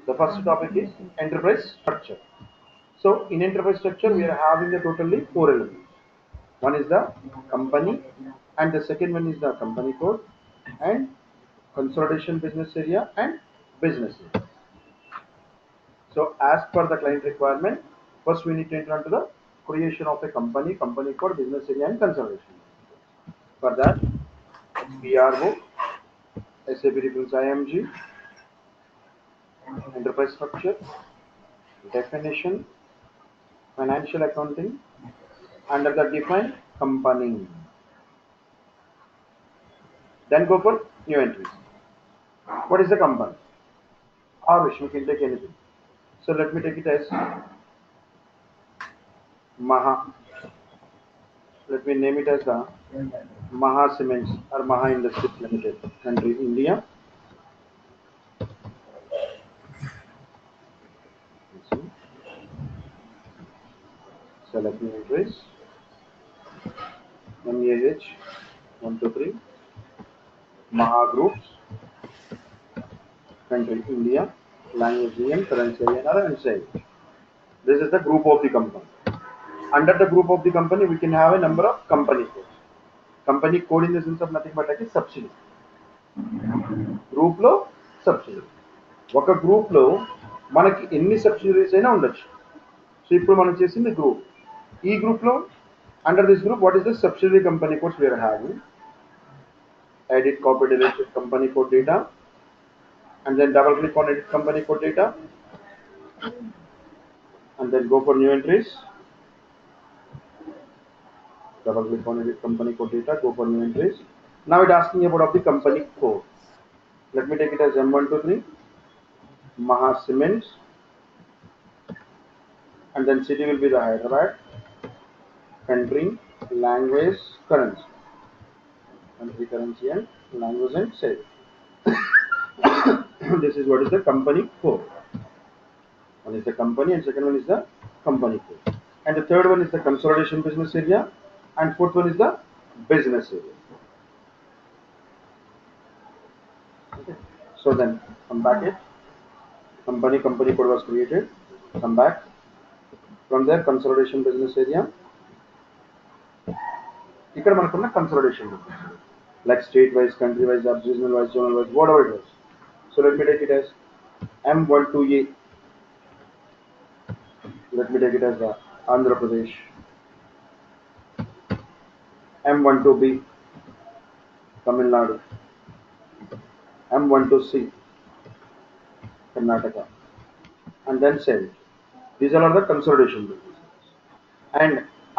The first topic is enterprise structure. So in enterprise structure, we are having the totally four elements. One is the company, and the second one is the company code, and consolidation business area, and business area. So as per the client requirement, first we need to enter into the creation of a company, company code, business area, and consolidation. For that, PRO, SAP reference IMG, enterprise structure, definition, financial accounting, under the defined company. Then go for new entries. What is the company? Or we can take anything. So let me take it as Maha. Let me name it as the Maha Cements or Maha Industries Limited, country India. Select new entries. MAH 123 Maha Groups, country India, language Indian, currency INR, and sale. This is the group of the company. Under the group of the company, we can have a number of company codes. Company code in the sense of nothing but like a subsidiary. Group lo subsidiary. ఒక group లో మనకి ఎన్ని subsidiaries అయినా ఉండొచ్చు. So ఇప్పుడు మనం చేసింది group. ఈ గ్రూప్ లో under this group what is the subsidiary company codes we are having. Edit copy delete company code data, and then double click on edit company code data, and then go for new entries. Double click on edit company code data, go for new entries. Now it asking about of the company code. Let me take it as M123 Maha Cements, and then city will be the Hyderabad, country, language, currency, country, currency, and language and sale. This is what is the company code. One is the company, and second one is the company code, and the third one is the consolidation business area, and fourth one is the business area. Okay. So then come back it. Company code was created. Come back. From there, consolidation business area. ఇక్కడ మనకున్న consolidation business, like state wise, country wise, regional wise, zonal wise, whatever it was. So let me take it as M12A. Let me take it as the Andhra Pradesh. M12B, Tamil Nadu. M12C, Karnataka, and then send. These are all the consolidation business areas. And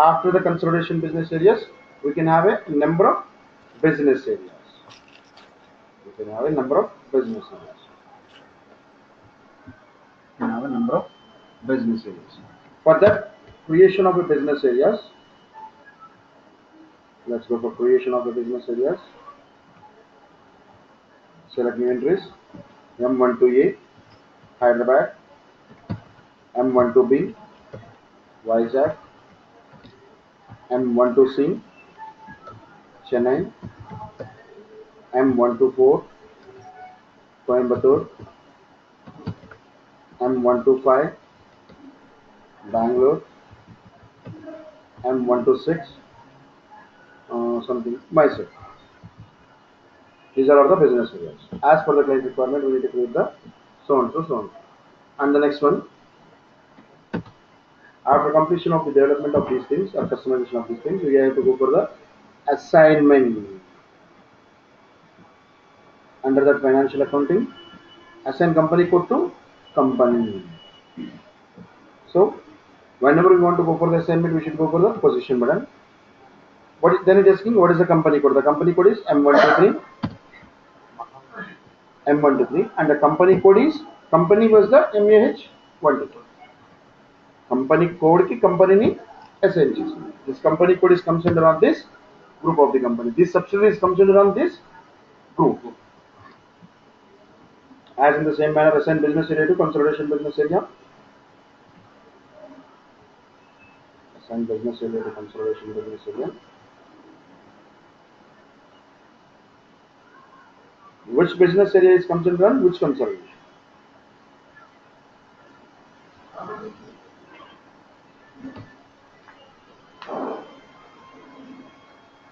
after the consolidation business areas, we can have a number of business areas. We can have a number of business areas. We can have a number of business areas. For that creation of the business areas, let's go for creation of the business areas. Select new entries. M12A, Hyderabad. M12B, Vizag. M12C, Chennai. M124, Coimbatore. M125, Bangalore. M126, something Mysore. These are all the business areas. As per the client requirement, we need to create the so on so on. And the next one, after completion of the development of these things or customization of these things, we have to go for the assignment. Under that financial accounting, assign company code to company. So whenever we want to go for the assignment, we should go for the position button. Then it is asking what is the company code. The company code is M123, and the company code is, company was the MAH 123. Company code ki company ni assign chesi. This company code is comes under on this group of the company. This subsidiary comes under on this group. As in the same manner, assign business area to consolidation business area. Assign business area to consolidation business area. Which business area is comes under on which consolidation?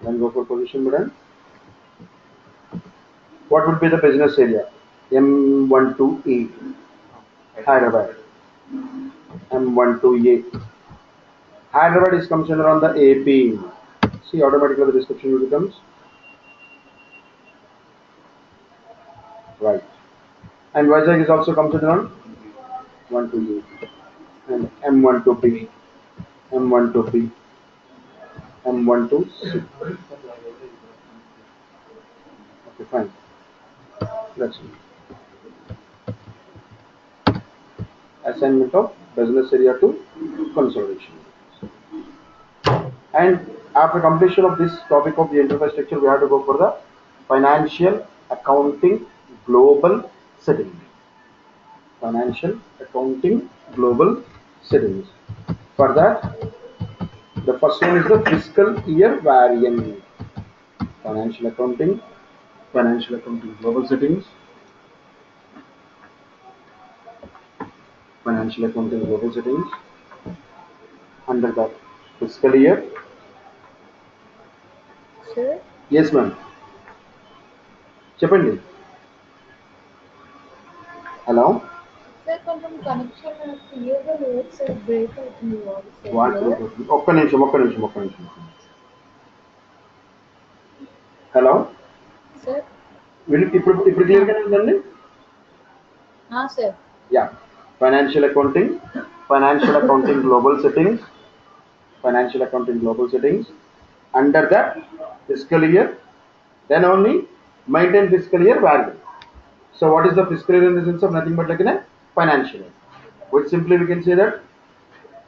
Then go for position button. What would be the business area? M12A, Hyderabad. M12A. Hyderabad is considered on the AP. See, automatically the description becomes right. And Vizag is also considered on 12A. And M12B, M12B, M12C. Okay, fine. That's it. Assignment of business area to consolidation. And after completion of this topic of the enterprise structure, we have to go for the financial accounting global settings. Financial accounting global settings. For that, the first one is the fiscal year variant. Financial accounting global settings. Financial accounting global settings. Under that, fiscal year. Sir? Yes, ma'am. చెప్పండి. Hello. Sir కొంచెం connection క్లియర్గా లేదు sir, break అవుతుంది voice. ఒక్క నిమిషం. Hello sir ఇప్పుడు క్లియర్గానే ఉందండి. Sir yeah. Financial accounting global settings. Under that fiscal year, then only maintain fiscal year value. So what is the fiscal year in the sense of nothing but like a financial year, which simply we can say that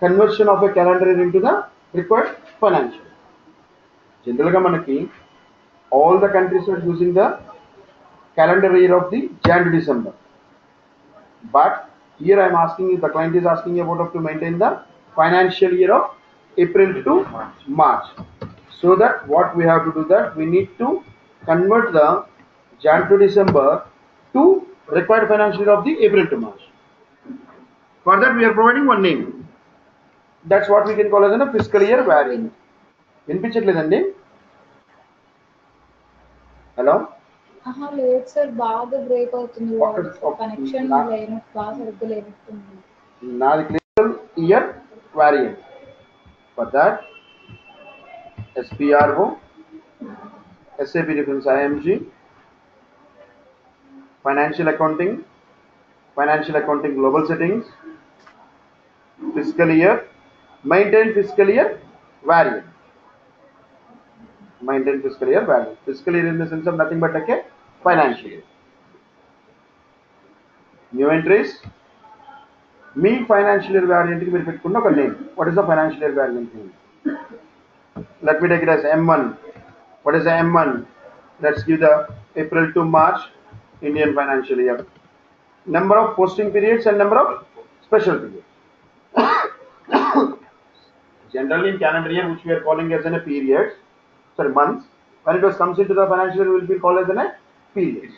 conversion of a calendar year into the required financial year. Generally manaki all the countries are using the calendar year of the Jan to December, but here I am asking you, the client is asking you about to maintain the financial year of April to March. So that what we have to do, that we need to convert the Jan to December to required financial year of the April to March. For that we are providing one name. That's what we can call as a fiscal year variant. వినిపించట్లేదండి? Hello. లేదు sir, బాగా break అవుతుంది voice. Connection లేనట్టు, బాగా సరిగ్గా లేనట్టుంది. నాది fiscal year variant. For that, SPRO, SAP reference IMG, financial accounting global settings, fiscal year, maintain fiscal year variant. Fiscal year in the sense of nothing but like a financial year. New entries. Me financial year variant ki meer pettukunna oka name. What is the financial year variant name? Let me take it as M1. What is the M1? Let's give the April to March Indian financial year. Number of posting periods and number of special periods. Generally in calendar year, which we are calling as a periods, months, when it comes into the financial year, will be called as a periods.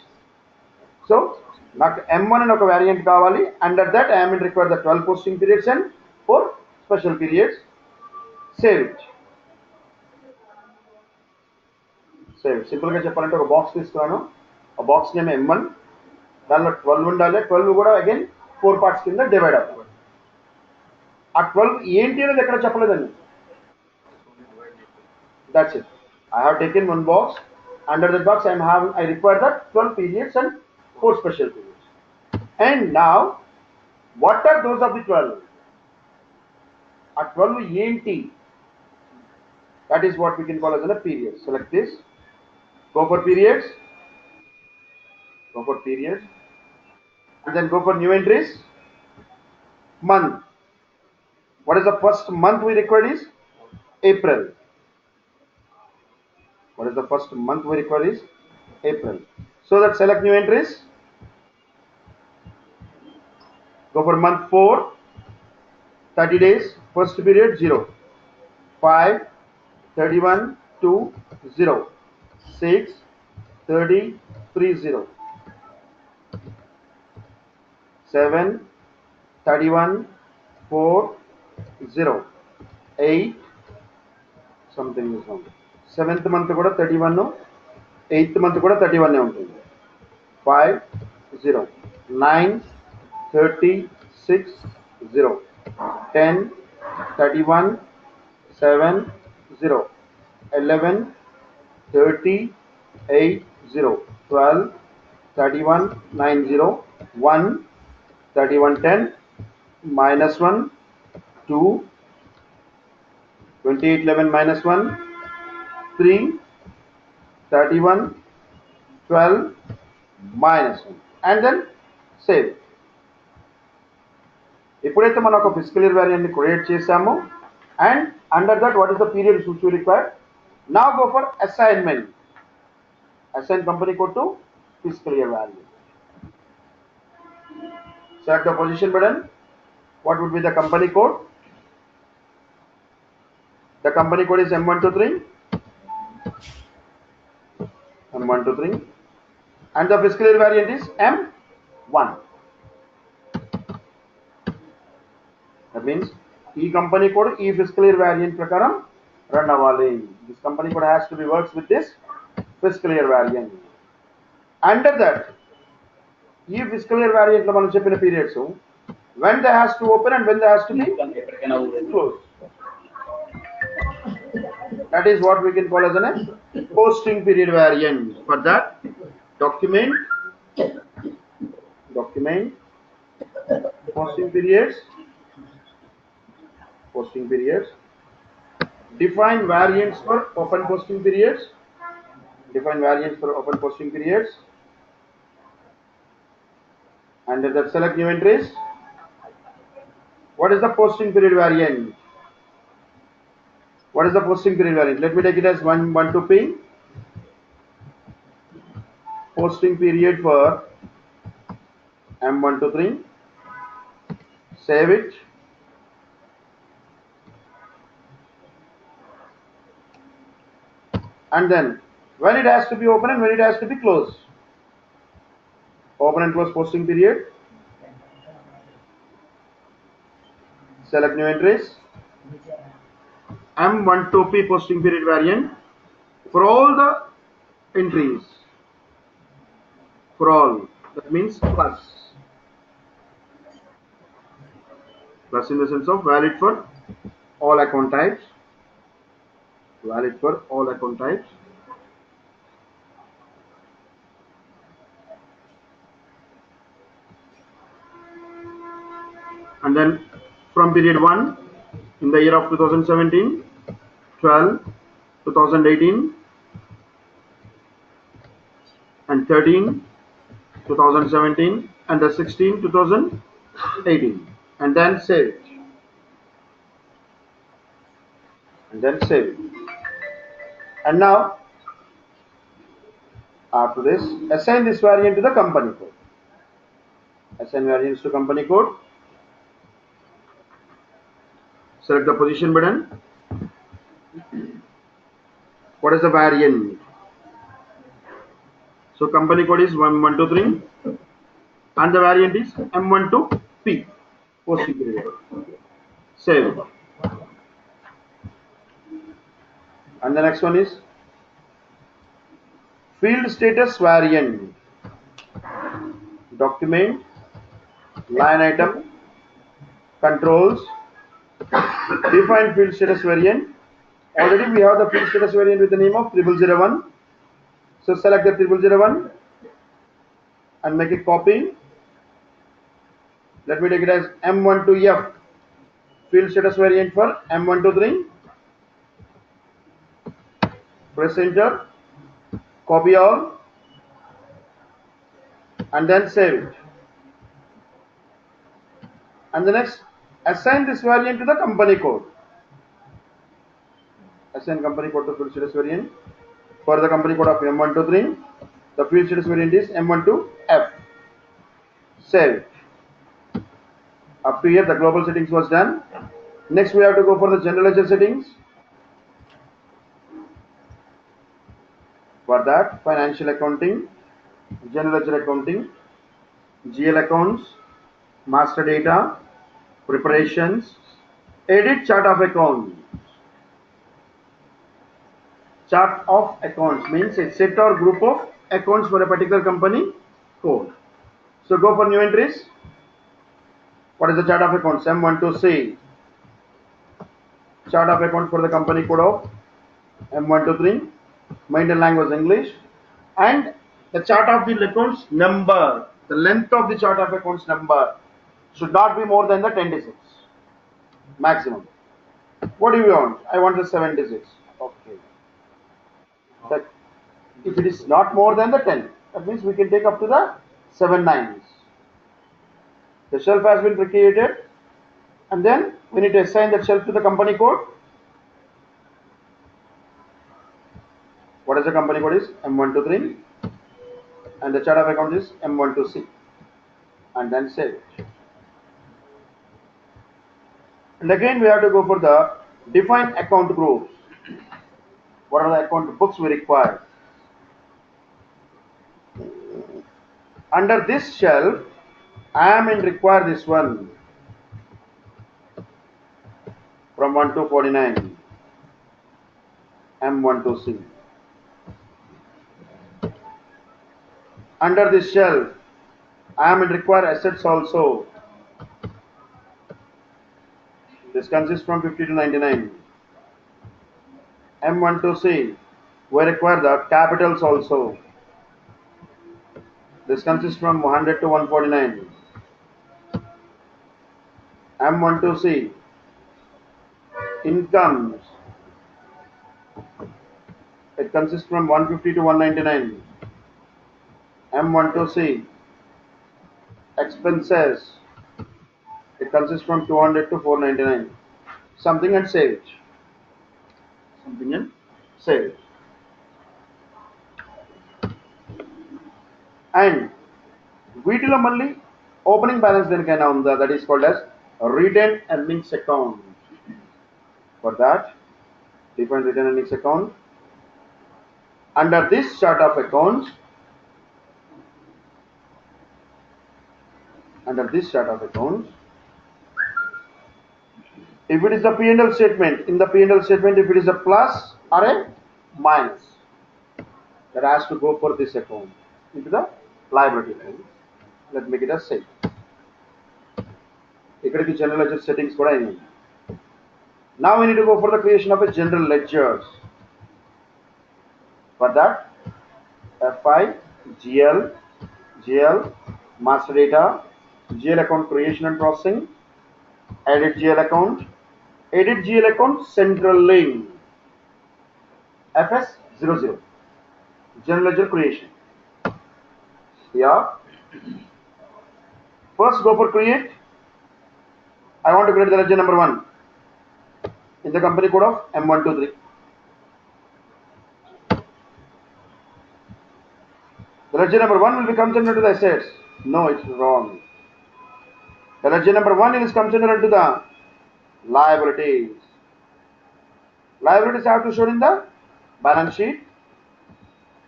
So నాకు M1 అని ఒక variant కావాలి. Under that I am required the 12 posting periods and 4 special periods. Save it. Simple గా చెప్పాలంటే ఒక box తీసుకున్నాను. ఆ box name M1, దానిలో 12 ఉండాలి. 12 కూడా అగైన్ 4 పార్ట్స్ కింద డివైడ్ అవుతుంది. ఆ 12 ఏంటి అనేది ఎక్కడ చెప్పలేదండి. That's it. I have taken one box. Under that box I require that 12 periods and 4 special periods. And now what are those of the 12? A 12 enti. That is what we can call as a period. Select this. Go for periods. And then go for new entries. Month. What is the first month we require is April. So that select new entries. Go for month 4, 30 days, first period 0, 5, 31, 2, 0, 6, 30, 3, 0, 7, 31, 4 0 8 something is wrong. 7th month కూడా 31, 8th month కూడా 31 ఉంటుంది. 5 0 9 36 0 10 31 7 0 11 30 8 0 12 31 9 0 1 31 10 minus 1 2 28 11 minus 1 3 31 12 minus 1 and then save. ఎప్పుడైతే మనం ఒక physical year variant ని create చేసామో and under that what is the period which we require. Now go for assignment. Assign company code to fiscal year value. Select the position button. What would be the company code? The company code is M123. M123. And the fiscal year variant is M1. That means E company code, E fiscal year variant prakaram run avali. This company code has to be works with this fiscal year variant. Under that, E fiscal year variant lo manam cheppina periods when they has to open and when they has to be closed. That is what we can call as a posting period variant. For that, document posting periods. Define variants for open posting periods. Under that, select new entries. What is the posting period variant? Let me take it as 112p. Posting period for M123. Save it. And then when it has to be open and when it has to be closed. Open and close posting period. Select new entries. M12p posting period variant for all the entries. For all. That means plus. Plus in the sense of valid for all account types. And then from period 1 in the year of 2017, 12, 2018 and 13, 2017 and the 16, 2018 and then save it. And now after this, assign this variant to the company code. Assign variants to company code. Select the position button. What is the variant? So company code is 1123 and the variant is M12P. Posting period. Save. And the next one is field status variant. Document, line item, controls, define field status variant. Already we have the field status variant with the name of 0001. So select the 0001 and make it copy. Let me take it as M12F. Field status variant for M123. Press enter. Copy all. And then save it. And the next, assign this variant to the company code. Assign company code to field status variant. For the company code of M123, the field status variant is M12F. Save it. Up to here, the global settings was done. Next, we have to go for the general ledger settings. For that, financial accounting, general ledger accounting, GL accounts, master data, Preparations. Edit chart of accounts. Chart of accounts means a set or group of accounts for a particular company code. So go for new entries. What is the chart of accounts? M12C. Chart of accounts for the company code of M123. Maintain language English. And the chart of the accounts number. The length of the chart of accounts number should not be more than the 10 digits maximum. What do you want? I want the 7 digits. Okay. That if it is not more than the 10, that means we can take up to the 7 nines. The shelf has been created, and then we need to assign that shelf to the company code. What is the company code is M123, and the chart of account is M12C, and then save it. And again we have to go for the define account groups. What are the account books we require? Under this shelf, I am in require this one from 1 to 49, M12C. Under this shelf, I am in require assets also. This consists from 50 to 99. M12C, we require the capitals also. This consists from 100 to 149. M12C, incomes, it consists from 150 to 199. M12C, expenses, it consists from 200 to 499. Something and save it. Something and save it. And వీటిలో మళ్ళీ opening balance దేనికైనా ఉందా, that is called as retained earnings account. For that, define retained earnings account. Under this chart of accounts, if it is a P&L statement, in the P&L statement, if it is a plus or a minus, that has to go for this account into the liability line. Let me make it as same. ఇక్కడికి general ledger settings కూడా అయినాయి. Now we need to go for the creation of a general ledgers. For that, FI, GL, GL, master data, GL account creation and processing, edit GL account, central link, FS00, general ledger creation. Yeah. First go for create. I want to create the ledger number 1 in the company code of M123. The ledger number 1 will be considered to the assets. No, it's wrong. The ledger number 1 is considered to the liabilities. Liabilities have to show in the balance sheet.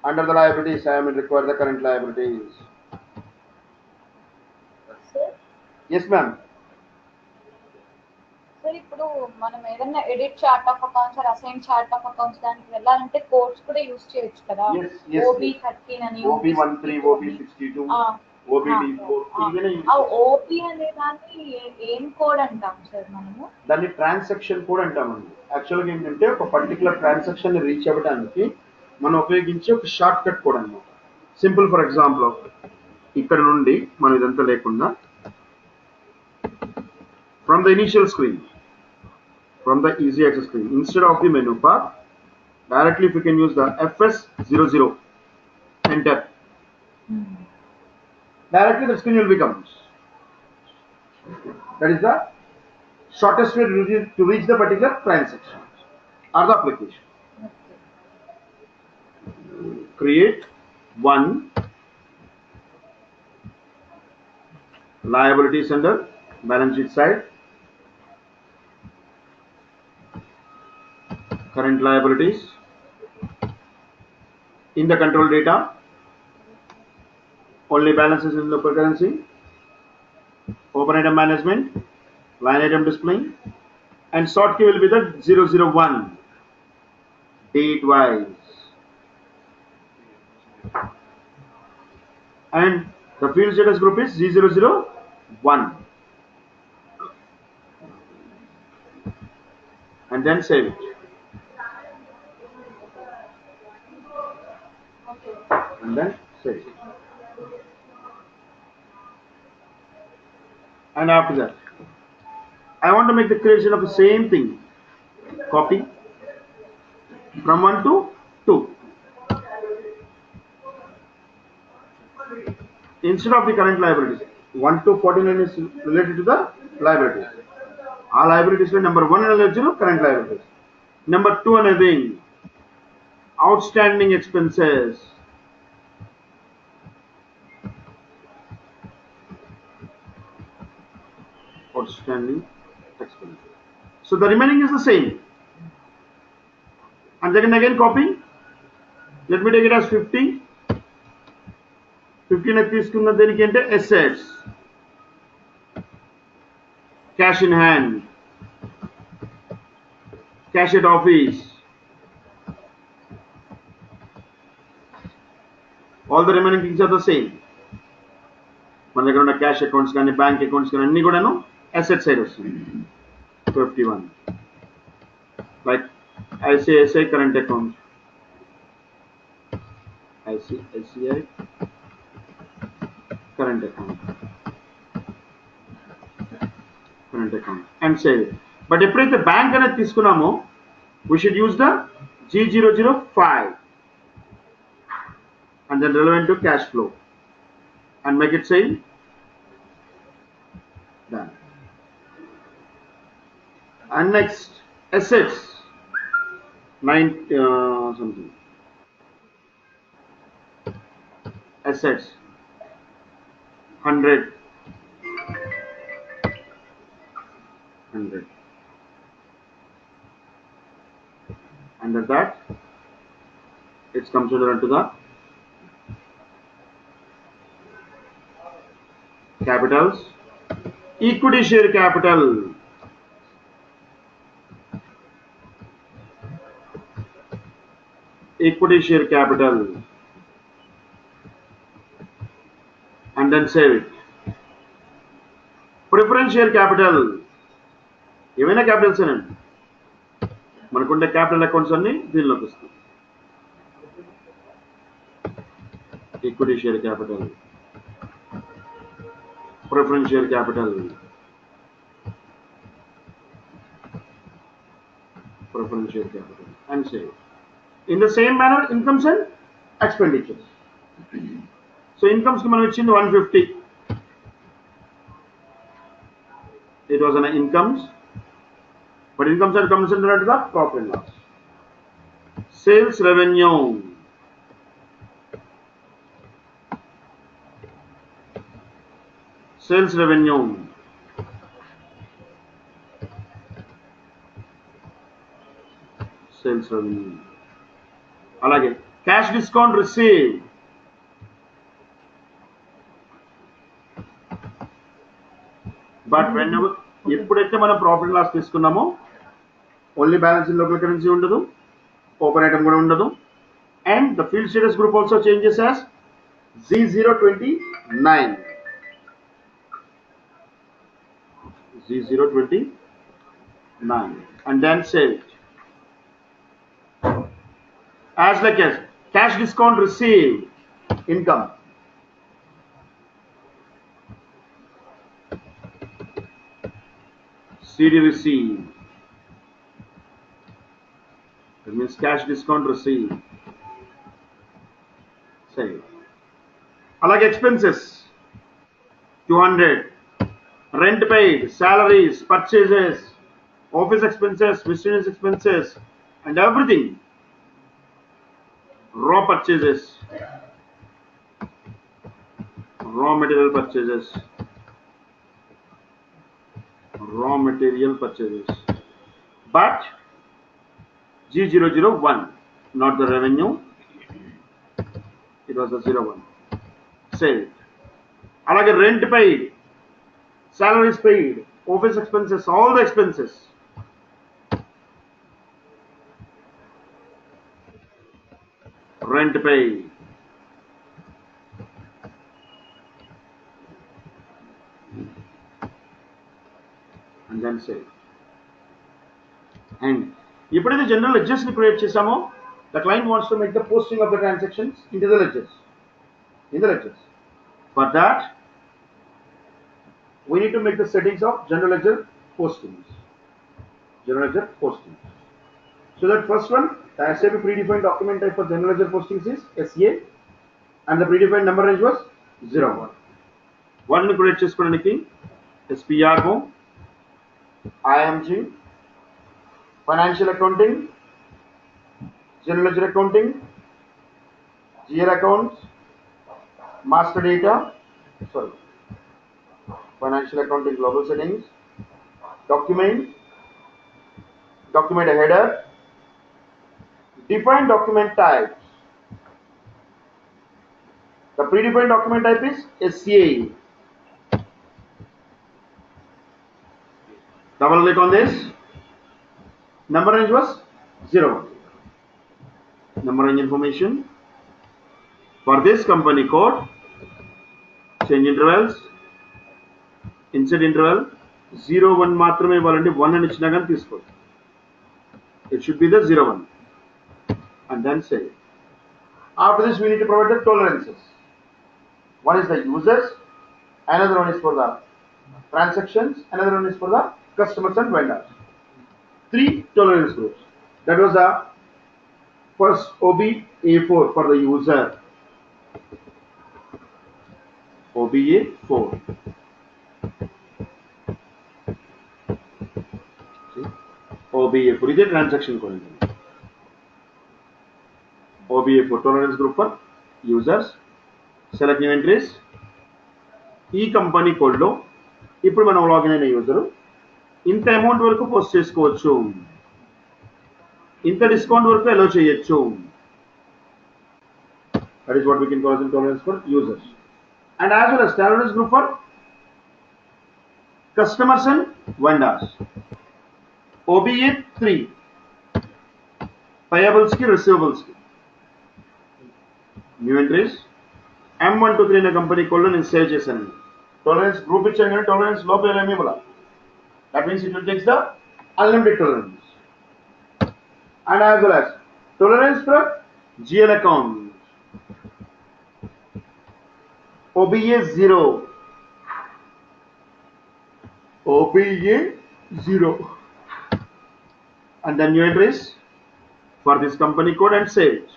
Under the liabilities, I am required the current liabilities. Sir, Yes, ma'am. Sir ఇప్పుడు మనం ఏదైనా edit chart of accounts or assign chart of accounts దానికి వెళ్ళాలంటే codes కూడా use చేయొచ్చు కదా. Yes. OB13 అని, OB13, OB62, OB24. OP అనే దాన్ని ఏం కోడ్ అంటాం సార్ మనము? దాన్ని ట్రాన్సాక్షన్ కోడ్ అంటామండి. యాక్చువల్గా ఏంటంటే ఒక పర్టికులర్ ట్రాన్సాక్షన్ రీచ్ అవ్వడానికి మనం ఉపయోగించే ఒక షార్ట్ కట్ కోడ్ అనమాట. సింపుల్ ఫర్ ఎగ్జాంపుల్, ఇక్కడ నుండి మనం ఇదంతా లేకుండా from the initial screen, from the easy access screen, instead of the menu bar, directly if you can use the FS00, enter. Directly the screen will become. That is the shortest way to reach the particular transaction or the application. Create one liabilities under balance sheet side, current liabilities. In the control data, only balances in local currency. Open item management, line item displaying, and sort key will be the 001 date wise, and the field status group is Z001, and then save it, and then save it. And after that, I want to make the creation of the same thing. Copy from 1 to 2. Instead of the current liabilities, 1 to 49 is related to the liabilities. Our liabilities are number 1 and 0 current liabilities. Number 2 anything outstanding expenses. Outstanding expenses. So the remaining is the same. And then again copy. Let me take it as 50. 15 తీసుకున్న దేనికి అంటే assets, cash in hand, cash at office, all the remaining things are the same. మన దగ్గర ఉన్న cash accounts కానీ bank accounts కానీ అన్ని కూడాను అసెట్ సైడ్ వస్తుంది. 51 like ICICI current account, ICICI current account, and save it. But ఎప్పుడైతే bank అనేది తీసుకున్నామో we should use the G005 and then relevant to cash flow and make it same. Done. And next assets, 9 something assets 100 under that it's considered into the capitals. Equity share capital, equity share capital, and then save it. Preference share capital, ఏమైనా Capitals అనండి, మనకుండే capital accounts అన్ని దీనిలోకి వస్తాయి. Equity share capital, preference share capital, preference share capital, and save. In the same manner, incomes and expenditures. So incomes ki manam ichindi 150. It was an incomes, but incomes are considered under the profit and loss. Sales revenue, sales revenue, sales revenue. అలాగే cash discount received, but whenever ఎప్పుడైతే మనం profit loss తీసుకున్నామో only balance in local currency ఉండదు, open item కూడా ఉండదు, and the field status group also changes as Z029, Z029, and then save it. As like as cash discount received, income, CD received, that means cash discount received, save. Alage expenses 200, rent paid, salaries, purchases, office expenses, miscellaneous expenses, and everything. Raw purchases, raw material purchases, but G001, not the revenue, it was the 01. Save it. Alage rent paid, salaries paid, office expenses, all the expenses. Rent pay. And then save. And ఎప్పుడైతే general ledgers ని create చేసామో the client wants to make the posting of the transactions into the ledgers. In the ledgers. For that, we need to make the settings of general ledger postings. General ledger postings. So that first one, the SAP predefined document type for general ledger postings is SA, and the predefined number range was 01. One ని create చేసుకోవడానికి SPRO, IMG, financial accounting, general ledger accounting, GL accounts, master data, financial accounting global settings, document header, define document types. The predefined document type is SCA. Double click on this. Number range was 0. Number range information. For this company code, change intervals, insert interval, 0, 1 మాత్రమే ఇవ్వాలండి, 1 అని ఇచ్చినా కానీ తీసుకోండి. It should be the 0, 1. And then save. After this, we need to provide the tolerances. One is the users, another one is for the transactions, another one is for the customers and vendors. 3 tolerance groups. That was the first OBA4 for the user. OBA4. OBA4 is a transaction code. OBA4 tolerance group for users. Select new entries. ఈ company కోడ్లో ఇప్పుడు మనం login అయిన user ఇంత amount వరకు post చేసుకోవచ్చు, ఇంత discount వరకు అలో చేయొచ్చు. That is what we can call as tolerance for users. And as well as tolerance group for customers and vendors. OBA3 payables ki receivables ki. New entries M123 అనే company కోడ్లో నేను save చేశాను. Tolerance group ఇచ్చాను కానీ tolerance లోపల ఏమీ ఇవ్వాల. That means it will take the unlimited tolerance. And as well as tolerance for GL account. OBA0. OBA0. And then new entries for this company code and save it.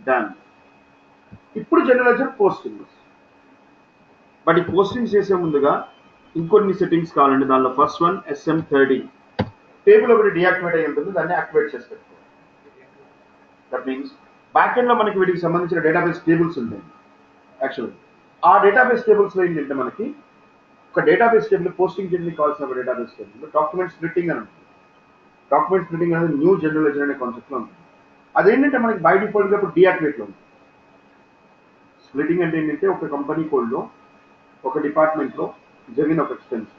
Done. ఇప్పుడు general ledger postings. But ఈ postings చేసే ముందుగా ఇంకొన్ని settings కావాలండి. దానిలో first one SM30. Table ఒకటి deactivate అయ్యి ఉంటుంది, దాన్ని యాక్టివేట్ చేసి పెట్టుకోవాలి. దట్ మీన్స్ బ్యాక్ ఎండ్ లో మనకి వీటికి సంబంధించిన డేటాబేస్ టేబుల్స్ ఉంటాయి. యాక్చువల్లీ ఆ డేటాబేస్ టేబుల్స్ లో ఏంటంటే మనకి ఒక డేటాబేస్ టేబుల్ పోస్టింగ్ చేయడానికి కావాల్సిన ఒక డేటాబేస్ టేబుల్ డాక్యుమెంట్ స్ప్లిట్టింగ్ అని ఉంటుంది. డాక్యుమెంట్ స్ప్లిట్టింగ్ అనేది న్యూ జనరల్ లెడ్జర్ అనే కాన్సెప్ట్ లో ఉంటుంది. అదేంటంటే మనకి బై డిఫాల్ట్ గా ఇప్పుడు డియాక్టివేట్ లో ఉంది. స్ప్లిట్టింగ్ అంటే ఏంటంటే ఒక కంపెనీ కోడ్లో ఒక డిపార్ట్మెంట్లో జరిగిన ఒక ఎక్స్పెన్స్,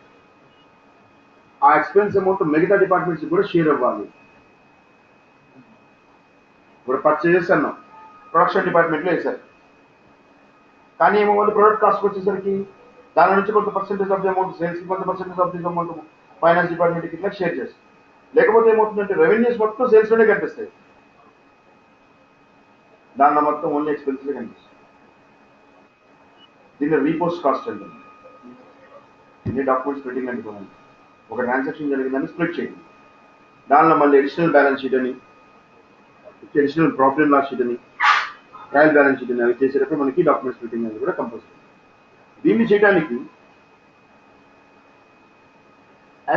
ఆ ఎక్స్పెన్స్ అమౌంట్ మిగతా డిపార్ట్మెంట్స్ కూడా షేర్ అవ్వాలి. ఇప్పుడు పర్చేజెస్ అన్నాం, ప్రొడక్షన్ డిపార్ట్మెంట్లో వేశారు, కానీ ఏమో వాళ్ళు ప్రొడక్ట్ కాస్ట్ వచ్చేసరికి దాని నుంచి కొంత percentage of the amount sales, కొంత percentage of the amount finance డిపార్ట్మెంట్కి ఇట్లా షేర్ చేస్తారు. లేకపోతే ఏమవుతుందంటే రెవెన్యూస్ మొత్తం సేల్స్లోనే కనిపిస్తాయి, దానిలో మొత్తం ఓన్లీ ఎక్స్పెన్స్లే కనిపిస్తాయి. దీన్ని రీపోస్ట్ కాస్ట్ అంటారు. ఇన్ని డాక్యుమెంట్స్ స్ప్లిట్టింగ్ అనుకోవాలి. ఒక ట్రాన్సాక్షన్ జరిగిందని స్ప్లిట్ చేయండి, దానిలో మళ్ళీ అడిషనల్ బ్యాలెన్స్ షీట్ అని, additional profit and loss sheet అని, ట్రయల్ బ్యాలెన్స్ షీట్ అని అవి చేసేటప్పుడు మనకి డాక్యుమెంట్ స్ప్లిట్టింగ్ అనేది కూడా కంపల్సరీ. దీన్ని చేయడానికి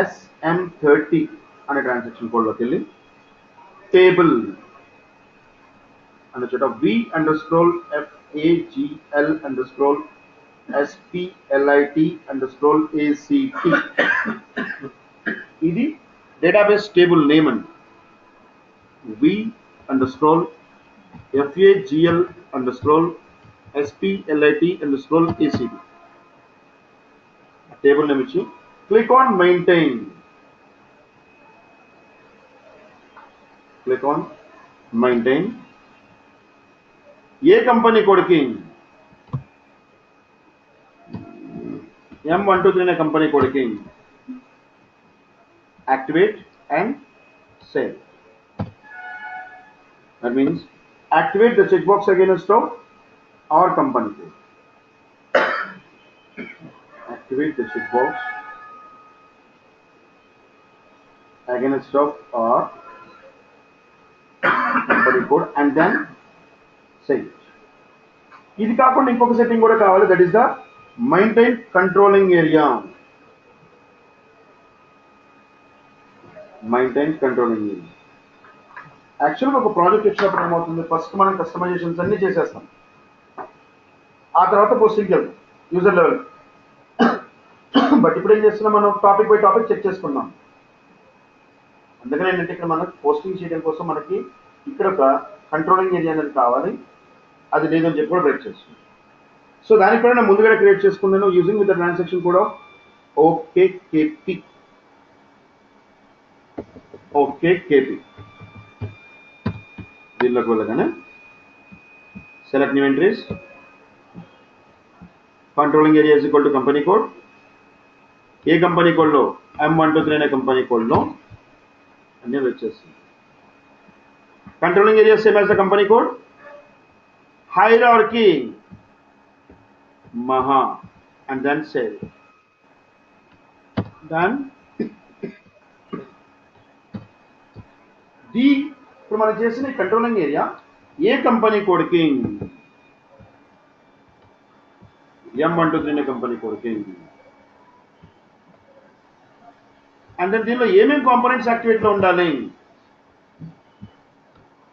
SM30 అనే ట్రాన్సాక్షన్ కోడ్లోకి వెళ్ళి టేబుల్ అనే చోట V_FAGL_SPLIT_ACT ఇది డేటాబేస్ టేబుల్ నేమ్ అండి. V_FAGL_SPLIT_ACT SPLIT and scroll ECB. Table name ichi. Click on maintain. Click on maintain. ఏ కంపెనీ కోడ్కి M123 అనే కంపెనీ కోడ్కి activate and save. That means activate the checkbox against of our company code. Activate the checkbox against of our company code and then save it. ఇది కాకుండా ఇంకొక setting కూడా కావాలి, that is the maintain controlling area. Maintain controlling area యాక్చువల్గా ఒక project వచ్చినప్పుడు ఏమవుతుంది, first మనం కస్టమైజేషన్స్ అన్ని చేసేస్తాం, ఆ తర్వాత పోస్టింగ్కి వెళ్తాం యూజర్ లెవెల్. బట్ ఇప్పుడు ఏం చేస్తున్నాం, మనం టాపిక్ బై టాపిక్ చెక్ చేసుకున్నాం. అందుకని ఏంటంటే ఇక్కడ మనం పోస్టింగ్ చేయడం కోసం మనకి ఇక్కడ ఒక కంట్రోలింగ్ ఏరియా అనేది కావాలి, అది లేదని చెప్పి కూడా బ్రేక్ చేస్తున్నాం. సో దానిపైన ముందుగా క్రియేట్ చేసుకున్నాను using with the transaction code of OKKP. OKKP దీనిలోకి వెళ్ళగానే select new entries, controlling area is equal to company code. ఏ కంపెనీ కోడ్లో M123 అనే కంపెనీ కోడ్లో అన్నీ వచ్చేస్తుంది. Controlling area same as the company code. hierarchy Maha and then save. Then ఇప్పుడు మనం చేసిన కంట్రోలింగ్ ఏరియా ఏ కంపెనీ కోడ్కి M123 కంపెనీ కోడ్కి, అండ్ దెన్ దీనిలో ఏమేమి కాంపోనెంట్స్ యాక్టివేట్లో ఉండాలి.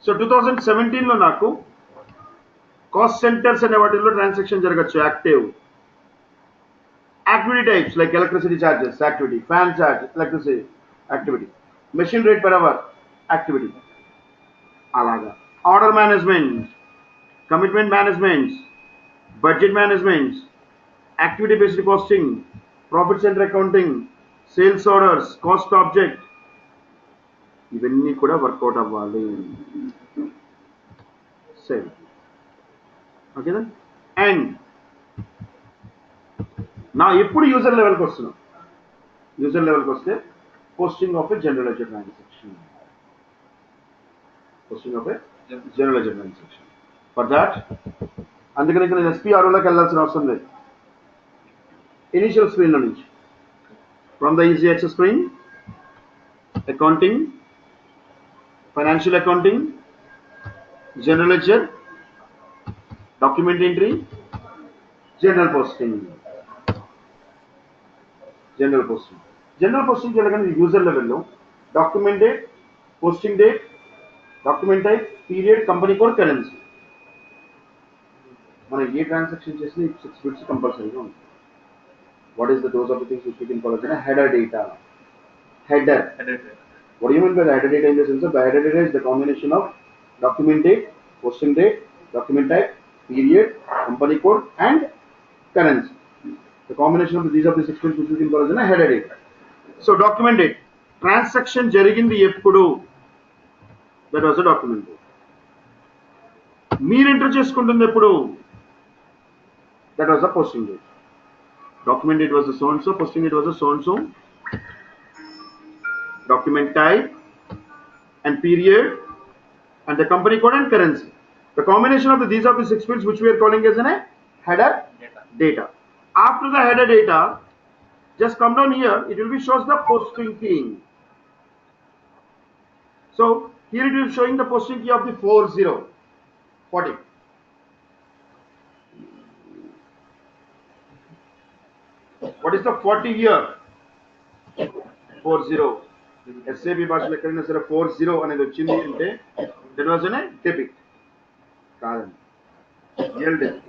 సో 2017లో నాకు కాస్ట్ సెంటర్స్ అనే వాటిల్లో ట్రాన్సాక్షన్ జరగచ్చు. Active activity types like electricity charges activity, fan charge electricity activity, machine rate per hour activity. అలాగా order management, commitment management, budget management, activity based costing, profit centre accounting, sales orders, cost object, ఇవన్నీ కూడా work out అవ్వాలి. Same ఓకేనా. And నా ఎప్పుడు user లెవెల్కి వస్తున్నాం, user లెవెల్కి వస్తే posting of a general ledger transaction, posting of a general ledger transaction. For that అందుకని ఇక్కడ నేను SPROలోకి వెళ్ళాల్సిన అవసరం లేదు. ఇనిషియల్ స్క్రీన్లో నుంచి from the easy access screen, accounting, financial accounting, general ledger, document entry, general posting. General posting. General posting వెళ్ళగానే user లెవెల్లో document date, posting date, document type, period, company code, currency. మనం ఏ ట్రాన్సాక్షన్ చేసినా 6 bits కంపల్సరీగా ఉంటుంది. What is the those of the things which we can call as header data. Header. What do you mean by the header data in the sense of the header data is the combination of document date, posting date, document type, period, company code and currency. The combination of these 6 bits which we can call as a header data. So document date, transaction jarigindi eppudu, that was a document date. Meer enter cheskuntundi eppudu, that was a posting date. Document date was a so and so, posting date was a so and so. Document type and period and the company code and currency. The combination of these 6 fields which we are calling as a header data. After the header data, just come down here, it will be shows the posting key. So here it is showing the posting key of the 40. What is the 40 here? 40. SAP భాషలో ఎక్కడైనా సరే 40 అనేది వచ్చింది అంటే that was అనే debit కాదండి, real debit.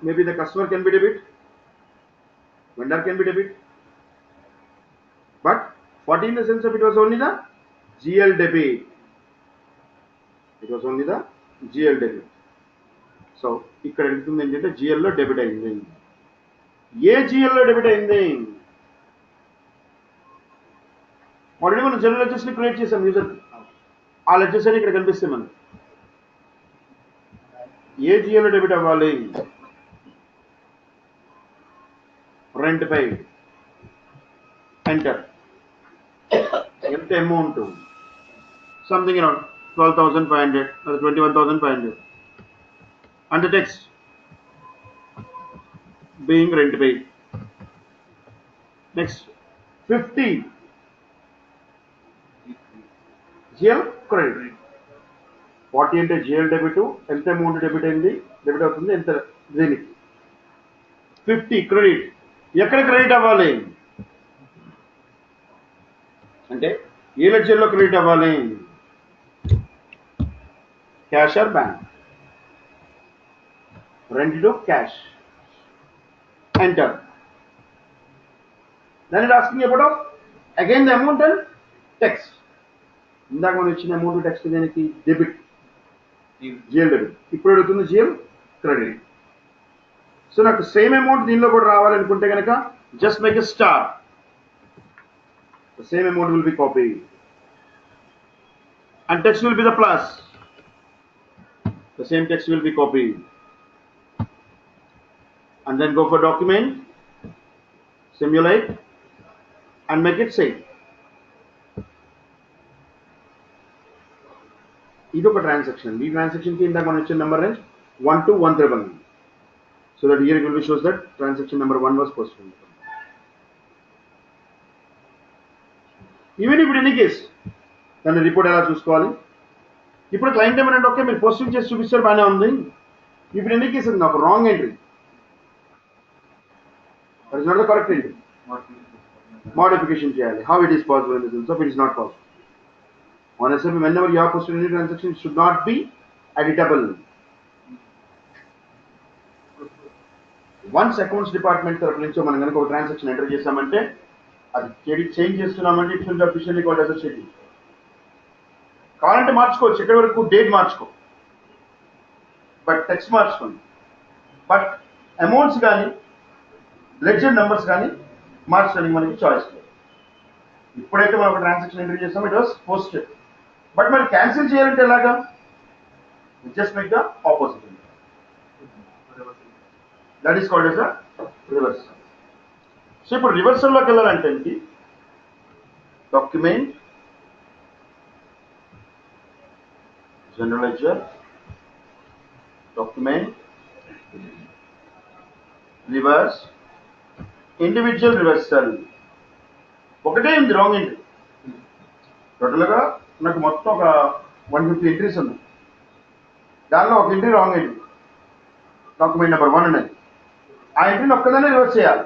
Maybe the customer can be debit, vendor can be debit, but 40 in the sense of it was only the GL debit. It was only the GL debit. So ఇక్కడ అడుగుతుంది ఏంటంటే జిఎల్లో debit అయింది. ఏ జిఎల్లో debit అయింది? Already మనం general ledgers ని create చేసాం user. ఆ ledgers అని ఇక్కడ కనిపిస్తాయి మనం. ఏ జిఎల్లో డెబిట్ అవ్వాలి? Rent paid, enter. ఎంత amount? Something around 12,500 or 21,500. And the text being rent paid. Next 50 GL credit. 40 అంటే GL డెబిట్. ఎంత అమౌంట్ డెబిట్ అయింది? డెబిట్ అవుతుంది ఎంత దీనికి? 50 క్రెడిట్. ఎక్కడ క్రెడిట్ అవ్వాలి అంటే ఏ లెడ్జర్లో క్రెడిట్ అవ్వాలి? Cash or bank. Rent to cash. Enter. Then it asking about of again the amount and text. ఇందాక మనం ఇచ్చిన అమౌంట్ టెక్స్ట్ దేనికి? Debit, GL debit. ఇప్పుడు అడుగుతుంది జిఎల్ క్రెడిట్. సో నాకు సేమ్ అమౌంట్ దీనిలో కూడా రావాలనుకుంటే కనుక just make a star. The same amount will be copied and text will be the plus. The same text will be copied and then go for document, simulate and make it save. ఇది ఒక transaction. ఈ transaction కి ఇందాక మనం ఇచ్చిన number range 1 to 199. So that here it will be shows that transaction number 1 was postponed. Even ఇప్పుడు ఎన్ని case దాన్ని రిపోర్ట్ ఎలా చూసుకోవాలి? ఇప్పుడు క్లయింట్ ఏమన్నా ఓకే మీరు పోస్టింగ్ చేసి చూపిస్తారు బాగానే ఉంది. ఇప్పుడు ఎన్ని కేసు నాకు wrong entry, that is not the correct entry. Modification చేయాలి. How it is possible in this sense of it is not possible. On SAP, whenever you have posted any transaction, it should not be editable. Once accounts department తరపు నుంచి మనం కనుక ఒక transaction enter చేసామంటే అది change చేస్తున్నామంటే it will B officially called as a schedule. కావాలంటే మార్చుకోవచ్చు, ఎక్కడి వరకు డేట్ మార్చుకో, బట్ టెక్స్ట్ మార్చుకోండి. బట్ అమౌంట్స్ కానీ లెడ్జర్ నెంబర్స్ కానీ మార్చడానికి మనకి చాయిస్ లేదు. ఇప్పుడైతే మనం ఒక ట్రాన్సాక్షన్ ఎంటర్ చేస్తాం, ఇట్ వాస్ పోస్టెడ్. బట్ మరి క్యాన్సిల్ చేయాలంటే ఎలాగా? Just make the opposite. That is called as a reversal. So ఇప్పుడు రివర్సల్లోకి వెళ్ళాలంటే ఏంటి? Document, general ledger, document, reverse, individual reversal. ఒకటే ఉంది రాంగ్ ఎంట్రీ. టోటల్గా నాకు మొత్తం ఒక 150 ఎంట్రీస్ ఉన్నాయి. దానిలో ఒక entry wrong entry, document number 1 అనేది. ఆ ఎంట్రీని ఒక్కదాన్ని రివర్స్ చేయాలి.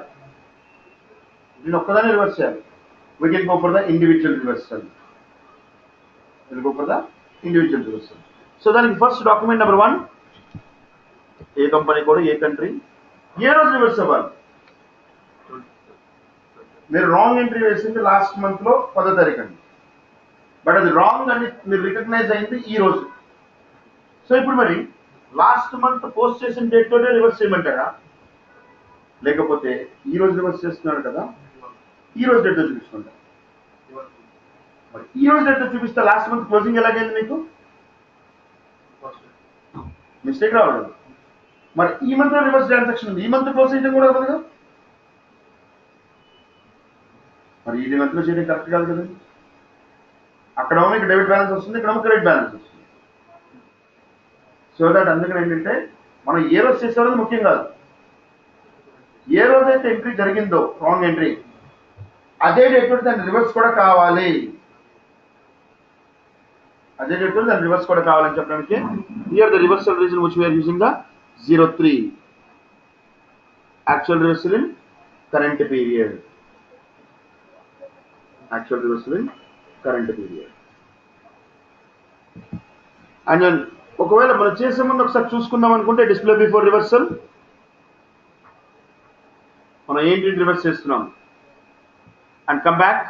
దీన్ని ఒక్కదాన్ని రివర్స్ చేయాలి. We can go for the individual reversal. Will go for the individual reversal. So దానికి ఫస్ట్ డాక్యుమెంట్ నెంబర్ 1, ఏ కంపెనీ కూడా ఏ కంట్రీ ఏ రోజు రివర్స్ అవ్వాలి. మీరు రాంగ్ ఎంట్రీ వేసింది లాస్ట్ మంత్ లో 10వ తారీఖు అండి, బట్ అది రాంగ్ అని మీరు రికగ్నైజ్ అయింది ఈ రోజు. సో ఇప్పుడు మరి లాస్ట్ మంత్ పోస్ట్ చేసిన డేట్ తోటే రివర్స్ చేయమంటారా, లేకపోతే ఈ రోజు రివర్స్ చేస్తున్నారు కదా ఈ రోజు డేట్ చూపించుకుంటారు. మరి ఈ రోజు డేట్ చూపిస్తే లాస్ట్ మంత్ క్లోజింగ్ ఎలాగైంది మీకు? మిస్టేక్ రావడం. మరి ఈ మంత్ రివర్స్ ట్రాన్సాక్షన్ ఉంది, ఈ మంత్ క్లోజ్ చేయడం కూడా కదా, మరి ఈ మంత్ లో చేయడం కరెక్ట్ కాదు కదండి. అక్కడేమో మీకు డెబిట్ బ్యాలెన్స్ వస్తుంది, ఇక్కడేమో క్రెడిట్ బ్యాలెన్స్ వస్తుంది. సో దట్ అందుకని ఏంటంటే మనం ఏ రోజు చేసేవాళ్ళది ముఖ్యం కాదు, ఏ రోజైతే ఎంట్రీ జరిగిందో రాంగ్ ఎంట్రీ అదే డేట్ తోటి దాని రివర్స్ కూడా కావాలి, అదే డేట్ తోటి దాని రివర్స్ కూడా కావాలని చెప్పడానికి here the reversal reason which we are using the 03 actual reversal in current period. Actual reversal in current period. And then ఒకవేళ మనం చేసే ముందు ఒకసారి చూసుకుందాం అనుకుంటే డిస్ప్లే బిఫోర్ రివర్సల్ మనం ఏంటి రివర్స్ చేస్తున్నాం. And come back,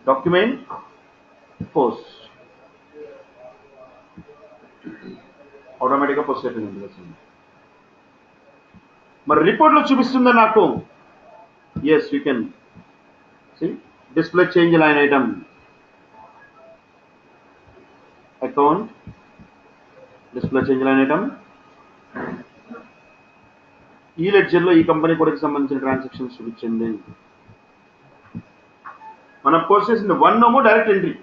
document, post. ఆటోమేటిక్గా పోస్ట్ అయిపోయింది. మరి రిపోర్ట్లో చూపిస్తుందా నాకు? Yes, you can see display change line item account display change line item. ఈ లెడ్జర్లో ఈ కంపెనీ కూడా సంబంధించిన ట్రాన్సాక్షన్స్ చూపించండి. మనం పోస్ట్ చేసింది 1 ఏమో డైరెక్ట్ ఎంట్రీ.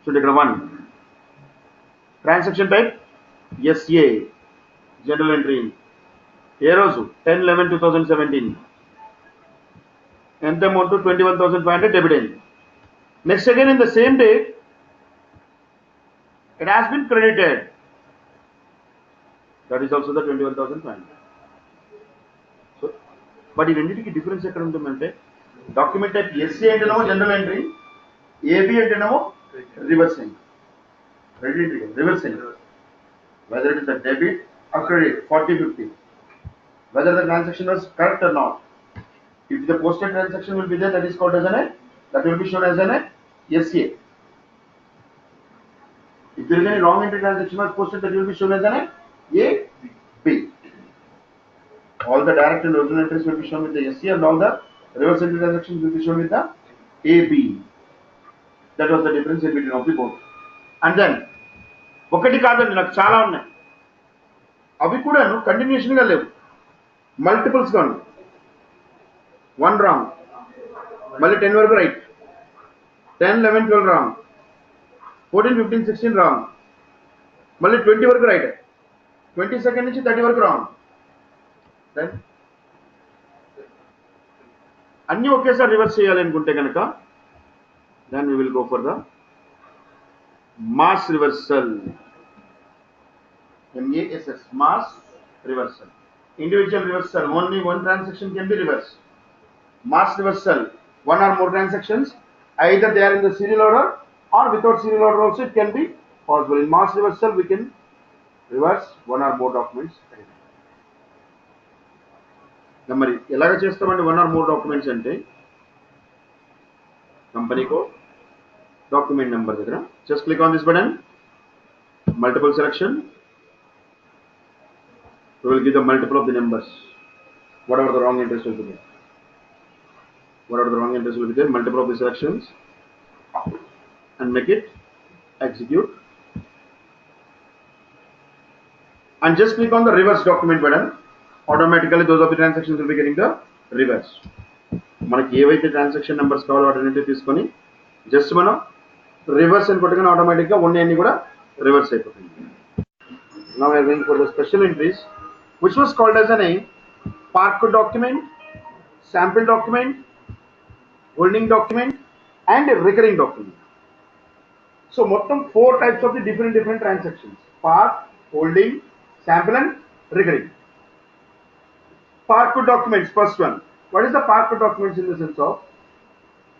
చూడండి ఇక్కడ 1 transaction type SA general entry. ఏ రోజు 10/11/2017. ఎంత అమౌంట్? 21,500 డెబిట్ అయింది. Next again in the same date it has been credited. That is also the 21,500. So, but ఈ రెండింటికి డిఫరెన్స్ ఎక్కడ ఉంటుందంటే డాక్యుమెంట్ టైప్ ఎస్ఏ అంటేనేమో జనరల్ ఎంట్రీ, ఏబి అంటేనేమో reverse entry. Reverse entry whether it is a debit or credit 40/50, whether the transaction was correct or not. If the posted transaction will be there, that is called as that will be shown as an SCA. If there is any wrong entry transaction was posted, that will be shown as an AB. All the direct and original entries will be shown with the SCA, and all the reverse entry transactions will be shown with the AB. That was the difference in between of the both. And then ఒకటి కాదండి, నాకు చాలా ఉన్నాయి. అవి కూడా కంటిన్యూషన్గా లేవు, మల్టిపుల్స్గా ఉన్నాయి. 1 wrong, మళ్ళీ 10 వరకు రైట్, 10, 11, 12 రాంగ్, 14, 15, 16 రాంగ్, మళ్ళీ 20 వరకు రైట్, 22nd నుంచి 30 వరకు రాంగ్. దెన్ అన్నీ ఒకేసారి రివర్స్ చేయాలి అనుకుంటే కనుక then we will go for the mass reversal. MASS, mass reversal. Individual reversal, only one transaction can be reversed. Mass reversal, one or more transactions, either they are in the serial order or without serial order also it can be possible. In mass reversal we can reverse one or more documents. మరి ఎలాగ చేస్తామండి one or more documents అంటే company code, document number దగ్గర just click on this button, multiple selection. We will give the multiple of the numbers, whatever the wrong entries will be there. Whatever the wrong entries will be there, multiple of the selections, and make it execute. And just click on the reverse document button. Automatically, those of the transactions will be getting the reverse. మనకి ఏవైతే transaction numbers కావాలో వాటిని తీసుకొని just మనం reverse అని కొట్టగానే ఆటోమేటిక్గా అన్ని కూడా రివర్స్ అయిపోతుంది. Now we are going for the special entries, which was called as a part1 document, sample document, holding document, and a recurring document. So మొత్తం 4 types of the different transactions: part, holding, sample, and recurring. Part1 documents, first one. What is the part1 documents? In the sense of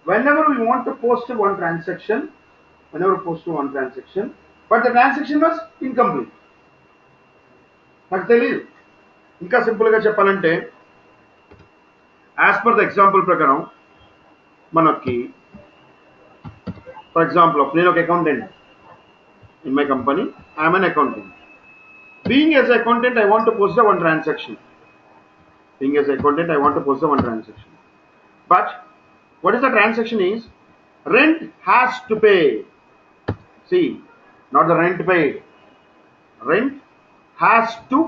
whenever we want to post one transaction, but the transaction was incomplete. నాకు తెలియదు. ఇంకా సింపుల్గా చెప్పాలంటే as per the example ప్రకారం మనకి for example నేను ఒక accountant in my company, I'm an accountant. Being as accountant I want to post the one transaction. But what is the transaction is rent has to pay. See, not the rent paid. Rent has to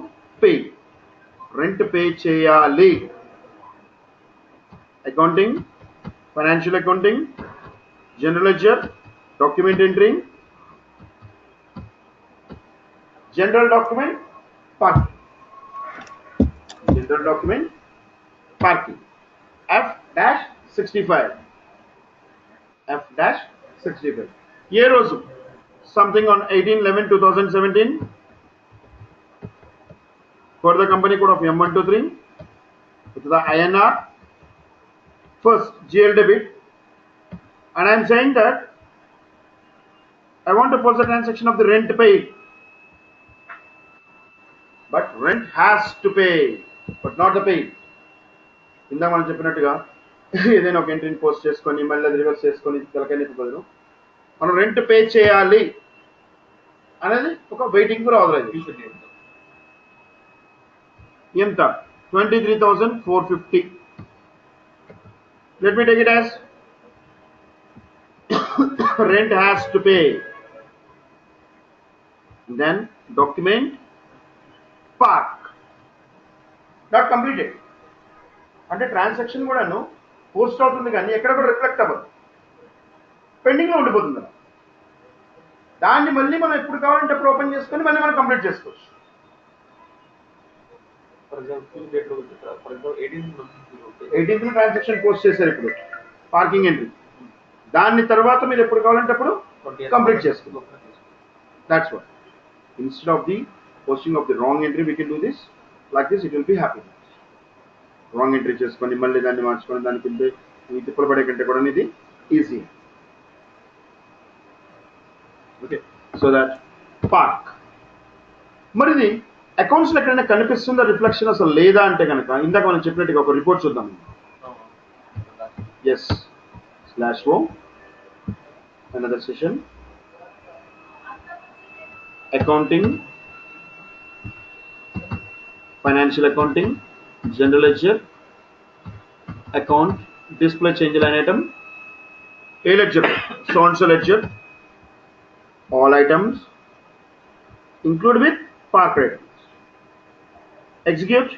pay. Rent pay cheyali. Accounting, financial accounting, general ledger, document entry, general document, parking. General document, parking. F-65. F-65. Year also something on 18/11/2017 for the company code of M123 with the INR. First GL debit, and I am saying that I want to post the transaction of the rent paid, but rent has to pay, but not the paid. ఇందాక మనం చెప్పినట్టుగా ఏదైనా ఒక ఎంట్రీని post చేసుకొని మళ్ళీ అది reverse చేసుకొని తెలకైనా బదులు మనం రెంట్ పే చేయాలి అనేది ఒక వెయిటింగ్ ఫర్ ఆథరైజేషన్. ఎంత 23,450. Let me take it as rent has to pay. Then document park. Not completed. అంటే ట్రాన్సాక్షన్ కూడాను పోస్ట్ అవుతుంది కానీ ఎక్కడ కూడా రిఫ్లెక్ట్ అవ్వదు, పెండింగ్లో ఉండిపోతుంది. దాన్ని మళ్ళీ మనం ఎప్పుడు కావాలంటే అప్పుడు ఓపెన్ చేసుకొని మళ్ళీ మనం కంప్లీట్ చేసుకోవచ్చు. For example 18th transaction post చేశారు ఇప్పుడు పార్కింగ్ ఎంట్రీ, దాని తర్వాత మీరు ఎప్పుడు కావాలంటే అప్పుడు కంప్లీట్ చేసుకోవచ్చు. That's what. Instead of the posting of the wrong entry, we can do this like this. It will be happy. Wrong entry చేసుకొని మళ్ళీ దాన్ని మార్చుకొని దాని కింద ఈ తిప్పలు పడే కంటే కూడా ఇది easy. Okay, so that park. మరి ఇది అకౌంట్స్లో ఎక్కడైనా కనిపిస్తుందా రిఫ్లెక్షన్ అసలు లేదా అంటే కనుక ఇందాక మనం చెప్పినట్టుగా ఒక రిపోర్ట్ చూద్దాం. Yes /home another session accounting, financial accounting, general ledger, account, display change line item, a ledger, so and so ledger, all items include with park items. Execute.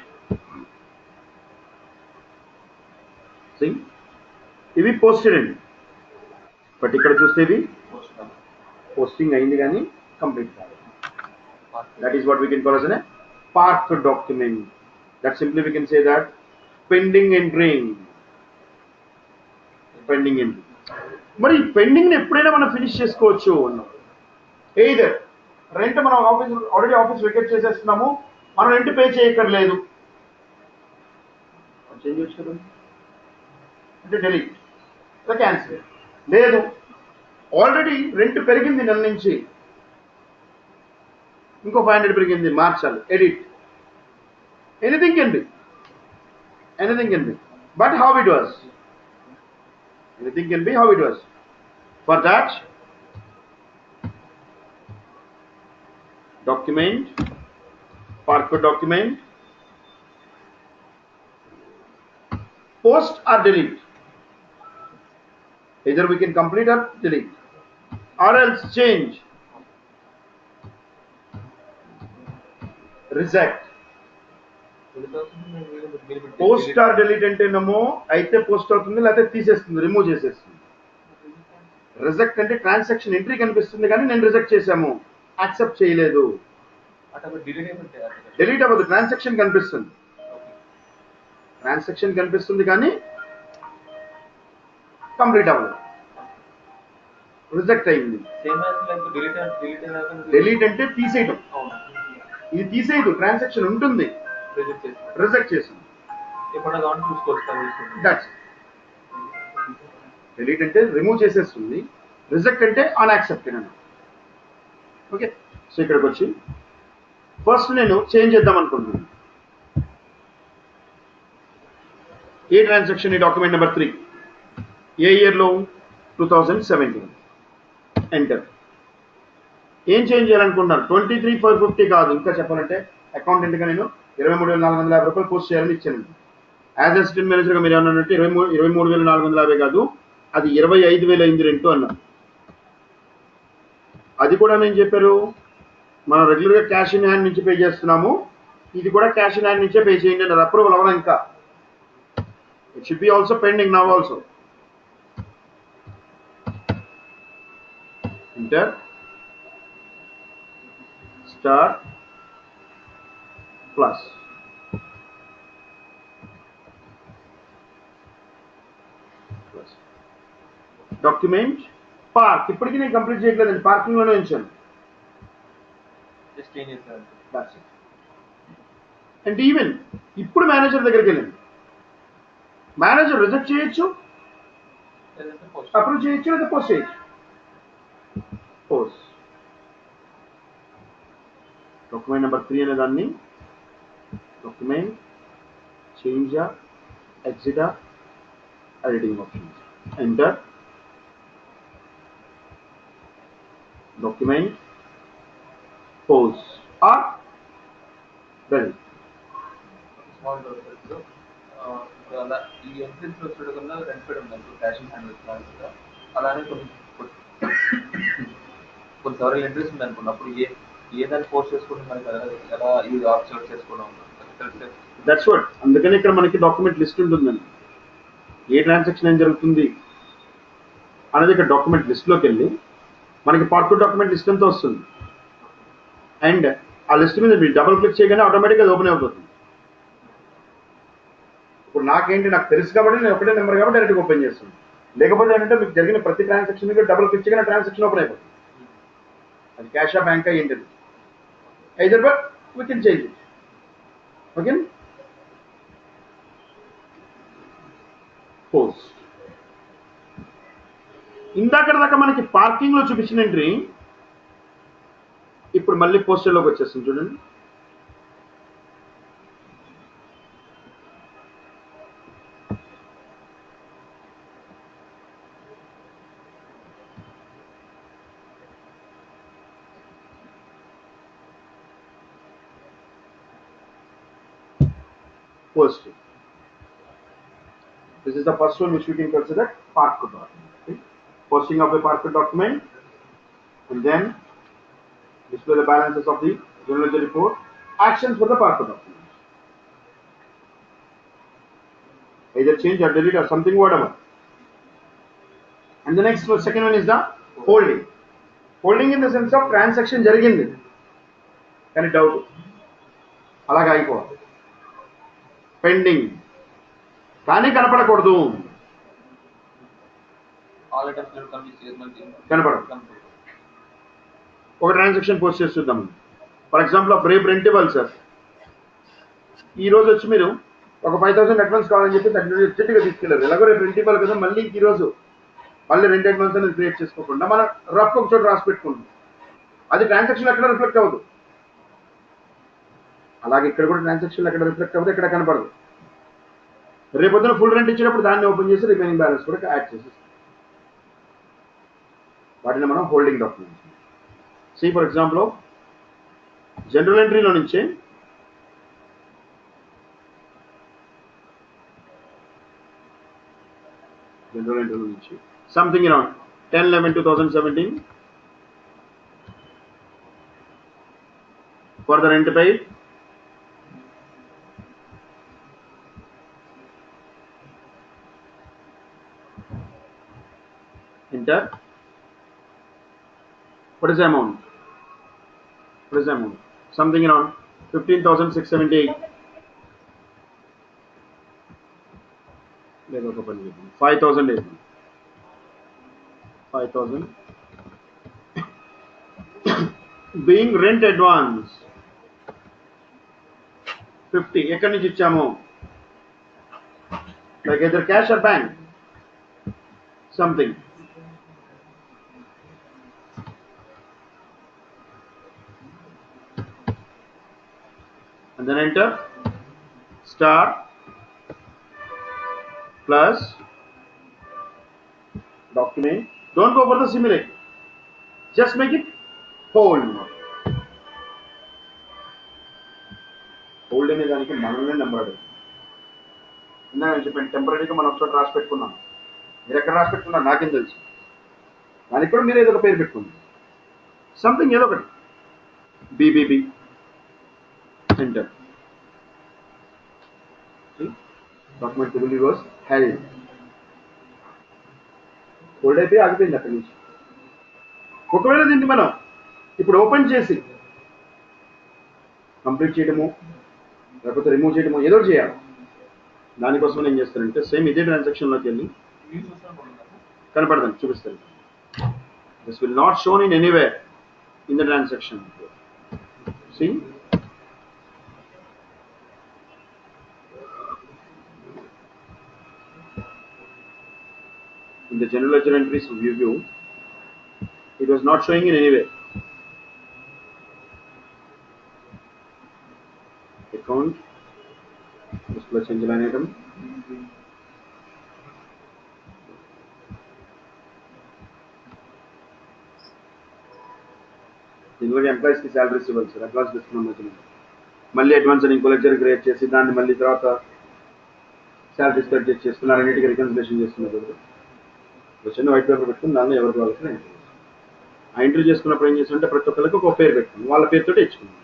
See, ఇవి పోస్టెడ్ అండి, బట్ ఇక్కడ చూస్తే ఇవి posting అయింది కానీ complete కాదు. That is what we can call as a park document. That simply we can say that pending entry. Pending entry. మరి pending ఎప్పుడైనా మనం ఫినిష్ చేసుకోవచ్చు అన్నాం. ఎయిదర్ రెంట్ మనం ఆఫీస్ వెకేట్ చేసేస్తున్నాము, మనం రెంట్ పే చేయక్కర్లేదు, చేంజ్ చేయొచ్చు కదా అంటే డెలీట్ క్యాన్సిల్. లేదు ఆల్రెడీ రెంట్ పెరిగింది నెల నుంచి, ఇంకో 500 పెరిగింది, మార్చాలి, edit. Anything can be, but how it was, anything can be how it was. For that, document, park document, post or delete. Either we can complete or delete, or else change, reject. Post or delete అంటేనేమో అయితే post అవుతుంది, లేకపోతే తీసేస్తుంది, remove చేసేస్తుంది. Reject అంటే transaction entry కనిపిస్తుంది కానీ నేను రిజెక్ట్ చేశాము, యాక్సెప్ట్ చేయలేదు, డిలీట్ అవ్వదు, ట్రాన్సాక్షన్ కనిపిస్తుంది కానీ కంప్లీట్ అవ్వదు, రిజెక్ట్ అయింది. డిలీట్ అంటే తీసేయడం, ఇది తీసేయదు, ట్రాన్సాక్షన్ ఉంటుంది, రిజెక్ట్ చేసింది. డిలీట్ అంటే రిమూవ్ చేసేస్తుంది, రిజెక్ట్ అంటే అన్యాక్సెప్టెడ్ అని. ఓకే, సో ఇక్కడికి వచ్చి ఫస్ట్ నేను చేంజ్ చేద్దాం అనుకుంటున్నాను. ఏ ట్రాన్సాక్షన్, ఈ డాక్యుమెంట్ నెంబర్ 3, ఏ ఇయర్లో 2017. ఎంటర్. ఏం చేంజ్ చేయాలనుకుంటున్నాను? 23,450 కాదు, ఇంకా చెప్పాలంటే అకౌంటెంట్గా నేను 23,450 రూపాయలు పోస్ట్ చేయాలని ఇచ్చాను. యాజ్ అసిస్టెంట్ మేనేజర్గా మీరు ఏమన్నారంటే 23,450 కాదు, అది 25,000 అయింది రెంట్ అన్నారు. అది కూడా నేను చెప్పారు, మనం రెగ్యులర్గా క్యాష్ ఇన్ హ్యాండ్ నుంచి పే చేస్తున్నాము, ఇది కూడా క్యాష్ ఇన్ హ్యాండ్ నుంచే పే చేయండి అన్నారు. అప్రూవల్ అవ్వడం ఇంకా, it should be also pending now also. Enter, star plus document park. ఇప్పటికీ నేను కంప్లీట్ చేయట్లేదండి, పార్కింగ్ లోనే ఉంచాను. అండ్ ఈవెన్ ఇప్పుడు మేనేజర్ దగ్గరికి వెళ్ళండి, మేనేజర్ రిజెక్ట్ చేయొచ్చు, అప్రూవ్ చేయొచ్చు, లేదా పోస్ట్ చేయొచ్చు. పోస్ట్ డాక్యుమెంట్ నెంబర్ 3 అనే దాన్ని డాక్యుమెంట్ చేంజా, ఎగ్జిటా, editing options. Enter, document pause or done. Small doses అలా ఈ ఎంట్రీస్ వచ్చే కన్నా రెండు పెట్టి ఉన్నాయి క్యాష్ ఇన్ హ్యాండ్ వచ్చిన అలానే కొన్ని సెవరల్ ఎంట్రీస్ ఉన్నాయి అనుకోండి అప్పుడు ఏదాన్ని పోస్ట్ చేసుకుంటే మనకి ఎలా ఇది ఆబ్జర్వ్ చేసుకోవడం దట్స్ వాట్. అందుకని ఇక్కడ మనకి డాక్యుమెంట్ లిస్ట్ ఉంటుందండి. ఏ ట్రాన్సాక్షన్ ఏం జరుగుతుంది అనేది ఇక్కడ డాక్యుమెంట్ లిస్ట్లోకి వెళ్ళి మనకి పార్ట్ 2 డాక్యుమెంట్ లిస్ట్ అంతా వస్తుంది. అండ్ ఆ లిస్ట్ మీద మీరు డబుల్ క్లిక్ చేయగానే ఆటోమేటిక్గా అది ఓపెన్ అయిపోతుంది. ఇప్పుడు నాకు తెలుసు కాబట్టి నేను ఒకటే నెంబర్ కాబట్టి డైరెక్ట్గా ఓపెన్ చేస్తాను. లేకపోతే ఏంటంటే మీకు జరిగిన ప్రతి ట్రాన్సాక్షన్ మీద డబుల్ క్లిక్ చేయగానే ట్రాన్సాక్షన్ ఓపెన్ అయిపోతుంది. అది క్యాషా బ్యాంకా ఏంటది either but we can change it. Okay, post. ఇందాక దాకా మనకి పార్కింగ్ లో చూపించిన ఎంట్రీ ఇప్పుడు మళ్ళీ పోస్టర్లోకి వచ్చేస్తుంది చూడండి. Post. This is the first one which we can consider part 2 document. Okay? Posting of a part 2 document, and then display the balances of the journal ledger report. Actions for the part 2 document. Either change or delete or something, whatever. And the next second one is the holding. Holding in the sense of transaction jarigindi. Can it doubt? అలాగే అయిపోవాలి. Pending కానీ కనపడకూడదు. కనపడదు. ఒక transaction post చేసి చూద్దాం. For example రేపు rent ఇవ్వాలి sir. ఈ రోజు వచ్చి మీరు ఒక 5,000 అడ్వాన్స్ కావాలని చెప్పి అర్జెంట్గా తీసుకెళ్ళారు. ఎలాగో రేపు రెంట్ ఇవ్వాలి కదా, మళ్ళీ ఈరోజు మళ్ళీ రెంట్ అడ్వాన్స్ అనేది క్రియేట్ చేసుకోకుండా మనం రఫ్ ఒక చోట రాసి పెట్టుకుంటాం. అది ట్రాన్సాక్షన్ ఎక్కడ రిఫ్లెక్ట్ అవ్వదు. అలాగే ఇక్కడ కూడా ట్రాన్సాక్షన్ ఎక్కడ రిఫ్లెక్ట్ అవ్వదు, ఎక్కడ కనపడదు. రేపొద్దున ఫుల్ రెంట్ ఇచ్చినప్పుడు దాన్ని ఓపెన్ చేసి రిమైనింగ్ బ్యాలెన్స్ కూడా యాడ్ చేసేస్తాం. వాటిని మనం holding documents. See for example general ఎంట్రీలో నుంచి something around 10/11/2017 for the rent paid, enter. What is the amount? Something around 15,678. 5,000 being rent advance 50. ఎక్కడి నుంచి ఇచ్చాము? like either cash or bank, something. And then enter star plus document. Don't go for the simulate, just make it hold. Hold అనే దానికి మనల్ని number అడుగు. ఇందాక నేను చెప్పాను టెంపరీగా మనం ఒకసారి రాసి పెట్టుకున్నాం. మీరు ఎక్కడ రాసి పెట్టుకున్నారు నాకేం తెలుసు. దానికి కూడా మీరు ఏదో ఒక పేరు పెట్టుకోండి, సంథింగ్ ఏదో ఒకటి. BBB enter. Document triple was held. Hold అయిపోయి ఆగిపోయింది అక్కడి నుంచి. ఒకవేళ దీన్ని మనం ఇప్పుడు ఓపెన్ చేసి కంప్లీట్ చేయడము లేకపోతే రిమూవ్ చేయడము ఏదో చేయాలి. దానికోసం ఏం చేస్తానంటే సేమ్ ఇదే ట్రాన్సాక్షన్లోకి వెళ్ళి కనపడదండి చూపిస్తాను. This will not shown in anywhere in the transaction. See, in the general ledger entries view, it was not showing in anywhere. Account, display change line item, దీనిలో జనరల్గా ఎంప్లాయీస్కి శాలరీస్ ఇవ్వాలి సార్, అడ్వాన్స్ తీసుకున్నాం మధ్యన మళ్ళీ అడ్వాన్స్ అని ఇంకో lecture create చేసి దాన్ని మళ్ళీ తర్వాత శాలరీస్ కట్ చేసుకున్నారు, అన్నిటికీ రికన్సిలేషన్ చేస్తున్నారు. చిన్న వైట్ పేపర్ పెట్టుకుని దాన్ని ఎవరికి వాళ్ళకి ఆ ఇంటర్వ్యూ చేసుకున్నప్పుడు ఏం చేస్తుంటే ప్రతి ఒక్కరికి ఒక పేరు పెట్టుకుని వాళ్ళ పేరుతో ఇచ్చుకున్నాం.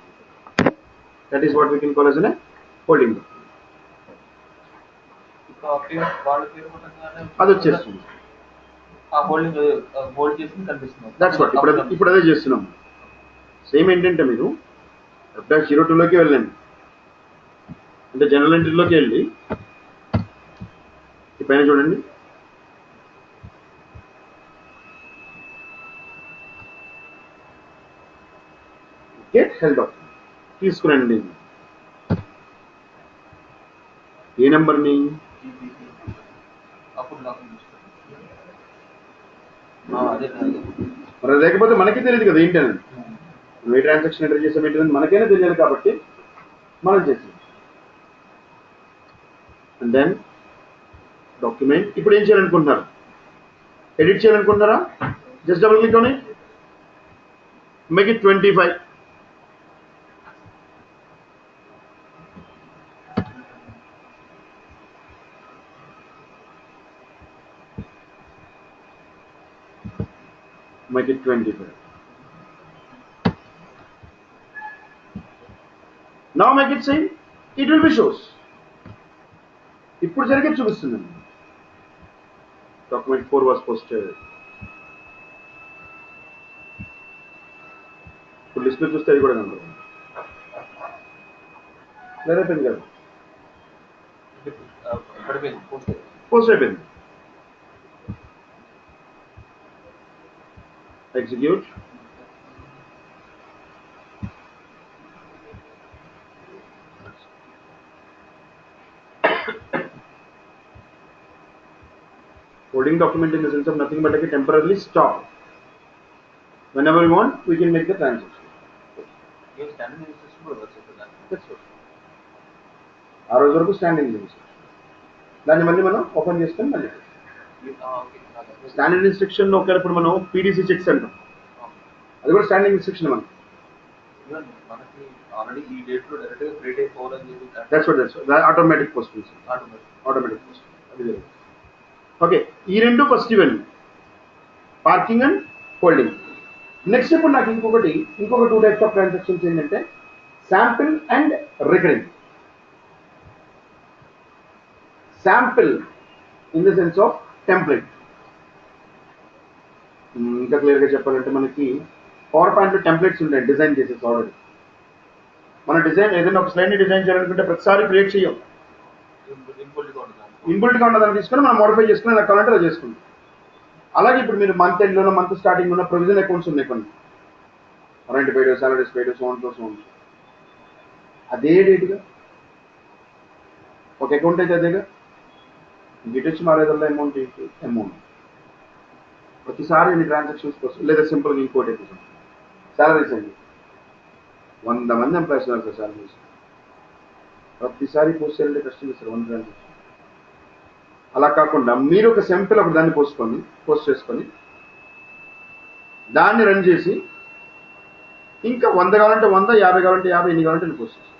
That is what we can call as a holding. అది వచ్చేస్తుంది. దట్స్ వాట్ ఇప్పుడు అదే చేస్తున్నాం. సేమ్ ఏంటంటే మీరు F-02లోకి వెళ్ళండి, అంటే జనరల్ ఎంట్రీలోకి వెళ్ళి ఈ పైన చూడండి, గెట్ హెల్డ్ ఆఫ్ తీసుకురండి. ఏ నెంబర్ని? మరి లేకపోతే మనకే తెలియదు కదా ఏంటని, మనం ఏ ట్రాన్సాక్షన్ ఎంటర్ చేసాం ఏంటని మనకైనా తెలియాలి కాబట్టి మనం చేసాం. And then document. ఇప్పుడు ఏం చేయాలనుకుంటున్నారు? ఎడిట్ చేయాలనుకుంటున్నారా? Just double click on it, make it 25. Make it 25. Now make it same. It will be shows. ఇప్పుడు జరిగే చూపిస్తుంది. Document 4 was posted. ఇప్పుడు లిస్ట్ చూస్తే అది కూడా కనబడదు. లేదా పెన్ కాదు, పోస్ట్ అయిపోయింది. Execute. Holding document in the sense of nothing but like a temporarily stop. Whenever we want, we can make the transaction. That's what. ఆ రోజు వరకు స్టాండింగ్ ఇన్స్ట్రక్షన్. దాన్ని మళ్ళీ మనం ఓపెన్ చేసుకొని మళ్ళీ స్టాండర్డ్ ఇన్స్ట్రక్షన్ ఒకవేళ ఇప్పుడు మనం పీడీసీ చెక్స్ అంటాం, అది కూడా స్టాండింగ్ ఇన్స్ట్రక్షన్ మనం. ఆటోమేటిక్ పోస్ట్ ఆటోమేటిక్ పోస్ట్ అది. ఓకే, ఈ రెండు ఫస్ట్ ఇవన్నీ పార్కింగ్ అండ్ హోల్డింగ్. నెక్స్ట్ ఇప్పుడు నాకు ఇంకొక 2 టైప్స్ ఆఫ్ ట్రాన్సాక్షన్స్ ఏంటంటే sample and recurring. Sample in the sense of template. ఇంకా క్లియర్గా చెప్పాలంటే మనకి పవర్ పాయింట్లో టెంప్లెట్స్ ఉంటాయి డిజైన్ చేసేసి ఆల్రెడీ. మన డిజైన్ ఏదైనా ఒక స్లైడ్ని డిజైన్ చేయాలనుకుంటే ప్రతిసారి క్రియేట్ చేయం, ఇన్బుల్ట్గా ఉన్నదాన్ని తీసుకొని మనం మోడిఫై చేసుకుని ఎలా కావాలంటే అలా చేసుకుంటాం. అలాగే ఇప్పుడు మీరు మంత్ ఎండ్లో మంత్ స్టార్టింగ్ ఉన్న ప్రొవిజన్ అకౌంట్స్ ఉన్నాయి కొన్ని, రెంట్ పేడ్, సాలరీస్ పేడ్, సోన్. అదే డేట్గా ఒక అకౌంట్ అయితే అదేగా, ఇటు వచ్చి మారేదల్లా అమౌంట్ ప్రతిసారి ఎన్ని ట్రాన్సాక్షన్స్ కోసం. లేదా సింపుల్గా ఇంకోటి అయితే సాలరీస్ అండి, 100 మంది ఎంప్లాయీస్ ఉన్నారు సార్ సాలరీస్, ప్రతిసారి పోస్ట్ చేయాలంటే కష్టం సార్ 1 ట్రాన్సాక్షన్. అలా కాకుండా మీరు ఒక సింపుల్ ఒక దాన్ని పోస్ట్ చేసుకొని దాన్ని రన్ చేసి ఇంకా 100 కావాలంటే 100, 50 కావాలంటే 50, ఎన్ని కావాలంటే ఎన్ని పోస్ట్ చేస్తాం.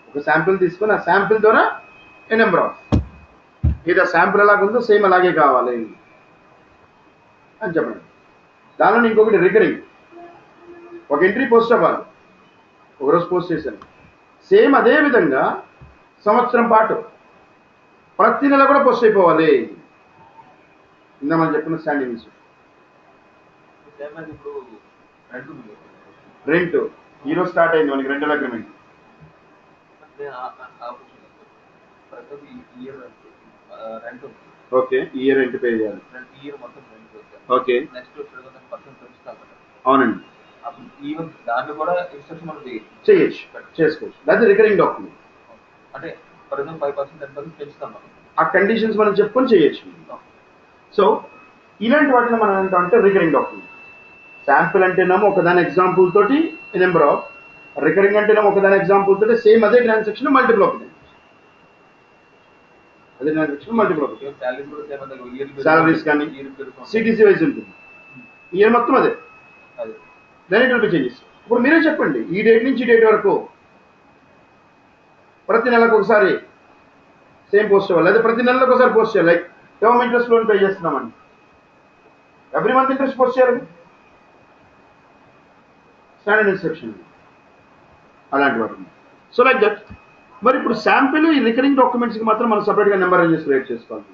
ఒక శాంపిల్ తీసుకొని ఆ శాంపిల్ ద్వారా ఏ నెంబర్ ఆఫ్ ఇది ఆ శాంపిల్ ఎలాగుందో సేమ్ అలాగే కావాలి అని చెప్పండి. దానిలో ఇంకొకటి రికరింగ్. ఒక ఎంట్రీ పోస్ట్ అవ్వాలి, ఒకరోజు పోస్ట్ చేశాను, సేమ్ అదే విధంగా సంవత్సరం పాటు ప్రతి నెల కూడా పోస్ట్ అయిపోవాలి. ఇందా మనం చెప్పిన స్టాండింగ్ ఇష్యూ. రెంట్ ఈరోజు స్టార్ట్ అయింది మనకి rental agreement. Okay, year rent pay చేయాలి. ఓకే, అవునండి, చేయొచ్చు, చేసుకోవచ్చు. అది రికరింగ్ డాక్యుమెంట్. అంటే ఫర్ ఎగ్జాంపుల్ 5%, 10% పెంచుతాం మనం. ఆ కండిషన్స్ మనం చెప్పుకొని చేయొచ్చు. సో ఇలాంటి వాటిలో మనం ఏంటంటే రికరింగ్ డాక్యుమెంట్. శాంపిల్ అంటేనేమో ఒకదాని ఎగ్జాంపుల్ తోటి నెంబర్ ఆఫ్, రికరింగ్ అంటేనేమో ఒకదాని ఎగ్జాంపుల్ తోటి సేమ్ అదే ట్రాన్సాక్షన్ మల్టిపుల్ అవుతుంది. అదే ట్రాన్సాక్షన్ మల్టిపుల్ అవుతుంది. సాలరీస్ కానీ సిటీసీ వైజ్ ఉంటుంది, ఇయర్ మొత్తం అదే. Then it will be changes. ఇప్పుడు మీరే చెప్పండి, ఈ డేట్ నుంచి ఈ డేట్ వరకు ప్రతి నెలకు ఒకసారి సేమ్ పోస్ట్ చేయాలి, లేదా ప్రతి నెలకు ఒకసారి పోస్ట్ చేయాలి. Like term interest loan pay చేస్తున్నామని ఎవ్రీ మంత్ ఇంట్రెస్ట్ పోస్ట్ చేయాలి, స్టాండర్డ్ ఇన్స్ట్రక్షన్ అలాంటి వాటి. So like that. మరి ఇప్పుడు శాంపిల్ ఈ రికరింగ్ డాక్యుమెంట్స్కి మాత్రం మనం సపరేట్గా నెంబర్ రేంజెస్ క్రియేట్ చేసుకోవాలి.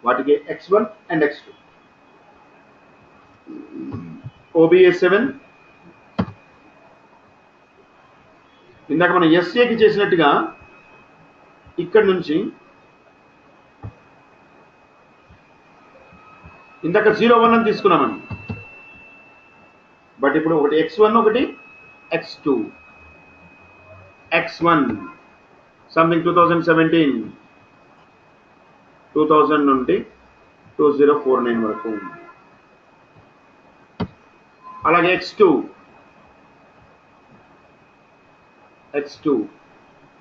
వాటికి X1 అండ్ X2. OBA 7 ఇందాక మనం SAకి చేసినట్టుగా ఇక్కడ నుంచి ఇందాక 01 అని తీసుకున్నామని, బట్ ఇప్పుడు ఒకటి X1 ఒకటి X2. X1 సంథింగ్ 2017 2000 నుండి 2049 వరకు. అలాగే X2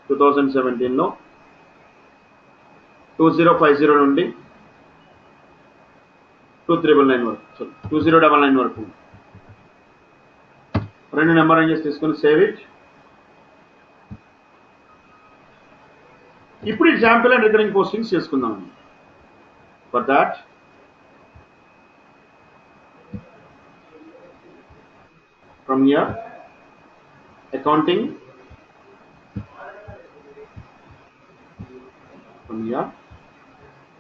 2017లో 2050 నుండి 2099 వరకు, 2099 వరకు. రెండు నెంబర్ రేంజెస్ తీసుకొని సేవ్ ఇట్. ఇప్పుడు ఈ శాంపిల్ అండ్ రికరింగ్ పోస్టింగ్స్ చేసుకుందాం. For that from here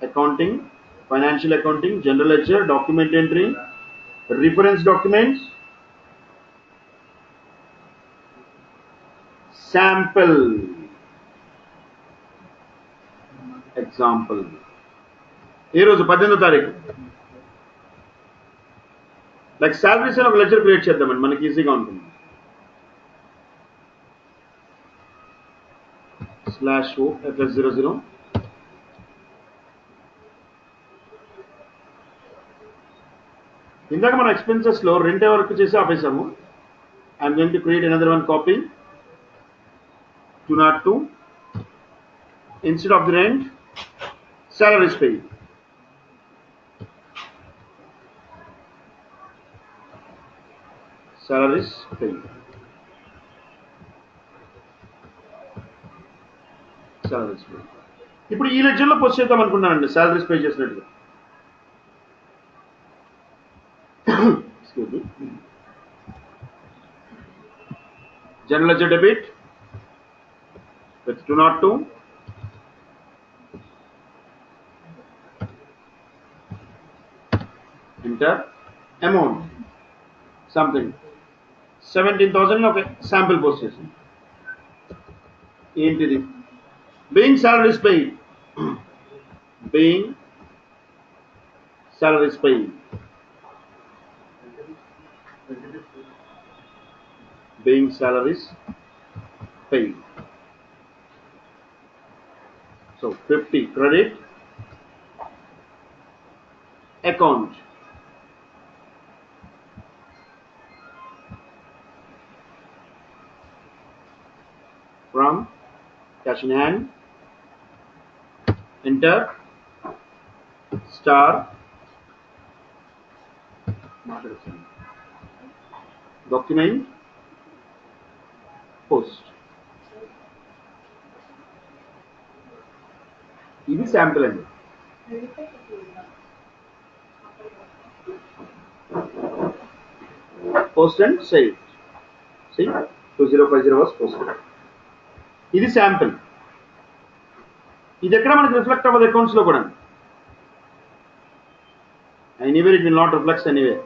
accounting, financial accounting, general ledger, document entry, reference documents, sample, example. ఏ రోజు 18వ తారీఖు లైక్ సాలరీస్ అని ఒక లెడ్జర్ క్రియేట్ చేద్దామండి, మనకి ఈజీగా ఉంటుంది. /O FS00 ఇందాక మన ఎక్స్పెన్సెస్ లో రెంట్ వర్క్ చేసి ఆపేసాము. I'm going to create another one copy 202. Instead of the rent, salaries paid. Salaries paid. Salaries paid. ఇప్పుడు ఈ లెడ్జర్లో పోస్ట్ చేద్దాం అనుకున్నానండి సాలరీస్ పే చేసినట్టుగా. Excuse me. General ledger debit with 202. Enter amount something 17,000 ఒక sample post చేసింది. ఏంటిది? being salaries paid, being salaries paid, being salaries paid. So 50 credit account from cash in hand. Enter star document post. ఇది sample అండి. Post and save. See 2050 was posted. ఇది sample. ఇది ఎక్కడ మనకి reflect అవ్వదు accounts లో కూడా. Anywhere it will not reflects anywhere.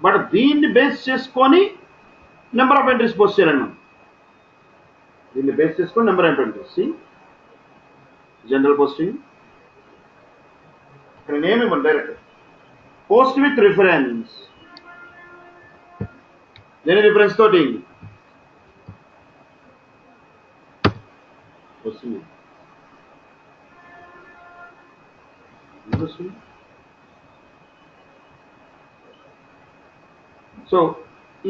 But దీన్ని బేస్ చేసుకొని నెంబర్ ఆఫ్ ఎంట్రీస్ పోస్ట్ చేయాలండి మనం. దీన్ని బేస్ చేసుకొని number of entries. General posting ఇక్కడ నేమ్ ఇవ్వండి డైరెక్ట్. Post with reference. దేని రిఫరెన్స్ తోటి వస్తుంది. సో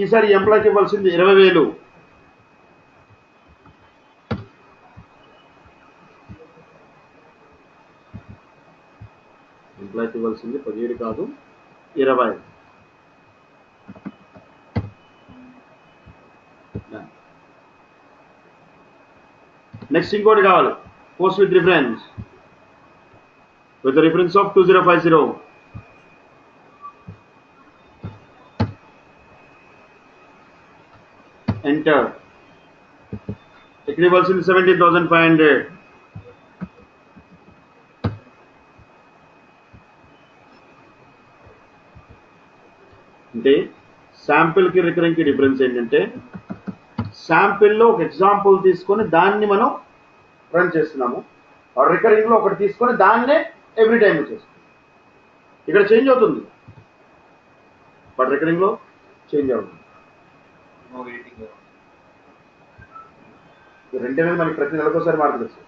ఈసారి ఎంప్లాయ్కి ఇవ్వాల్సింది 20,000. ఎంప్లాయీకి ఇవ్వాల్సింది 17 కాదు 20. నెక్స్ట్ ఇంకోటి కావాలి, post with reference of 2050. Enter. ఇక్కడ ఇవ్వాల్సింది 17,500. అంటే శాంపిల్కి రికరింగ్కి డిఫరెన్స్ ఏంటంటే, శాంపిల్లో ఒక ఎగ్జాంపుల్ తీసుకొని దాన్ని మనం రన్ చేస్తున్నాము, రికరింగ్లో ఒకటి తీసుకొని దాన్నే ఎవ్రీ టైం చేస్తాం. ఇక్కడ చేంజ్ అవుతుంది, బట్ రికరింగ్లో చేంజ్ అవుతుంది. రెంట్ అనేది మనకి ప్రతి నెలకోసారి మారుతుంది సార్.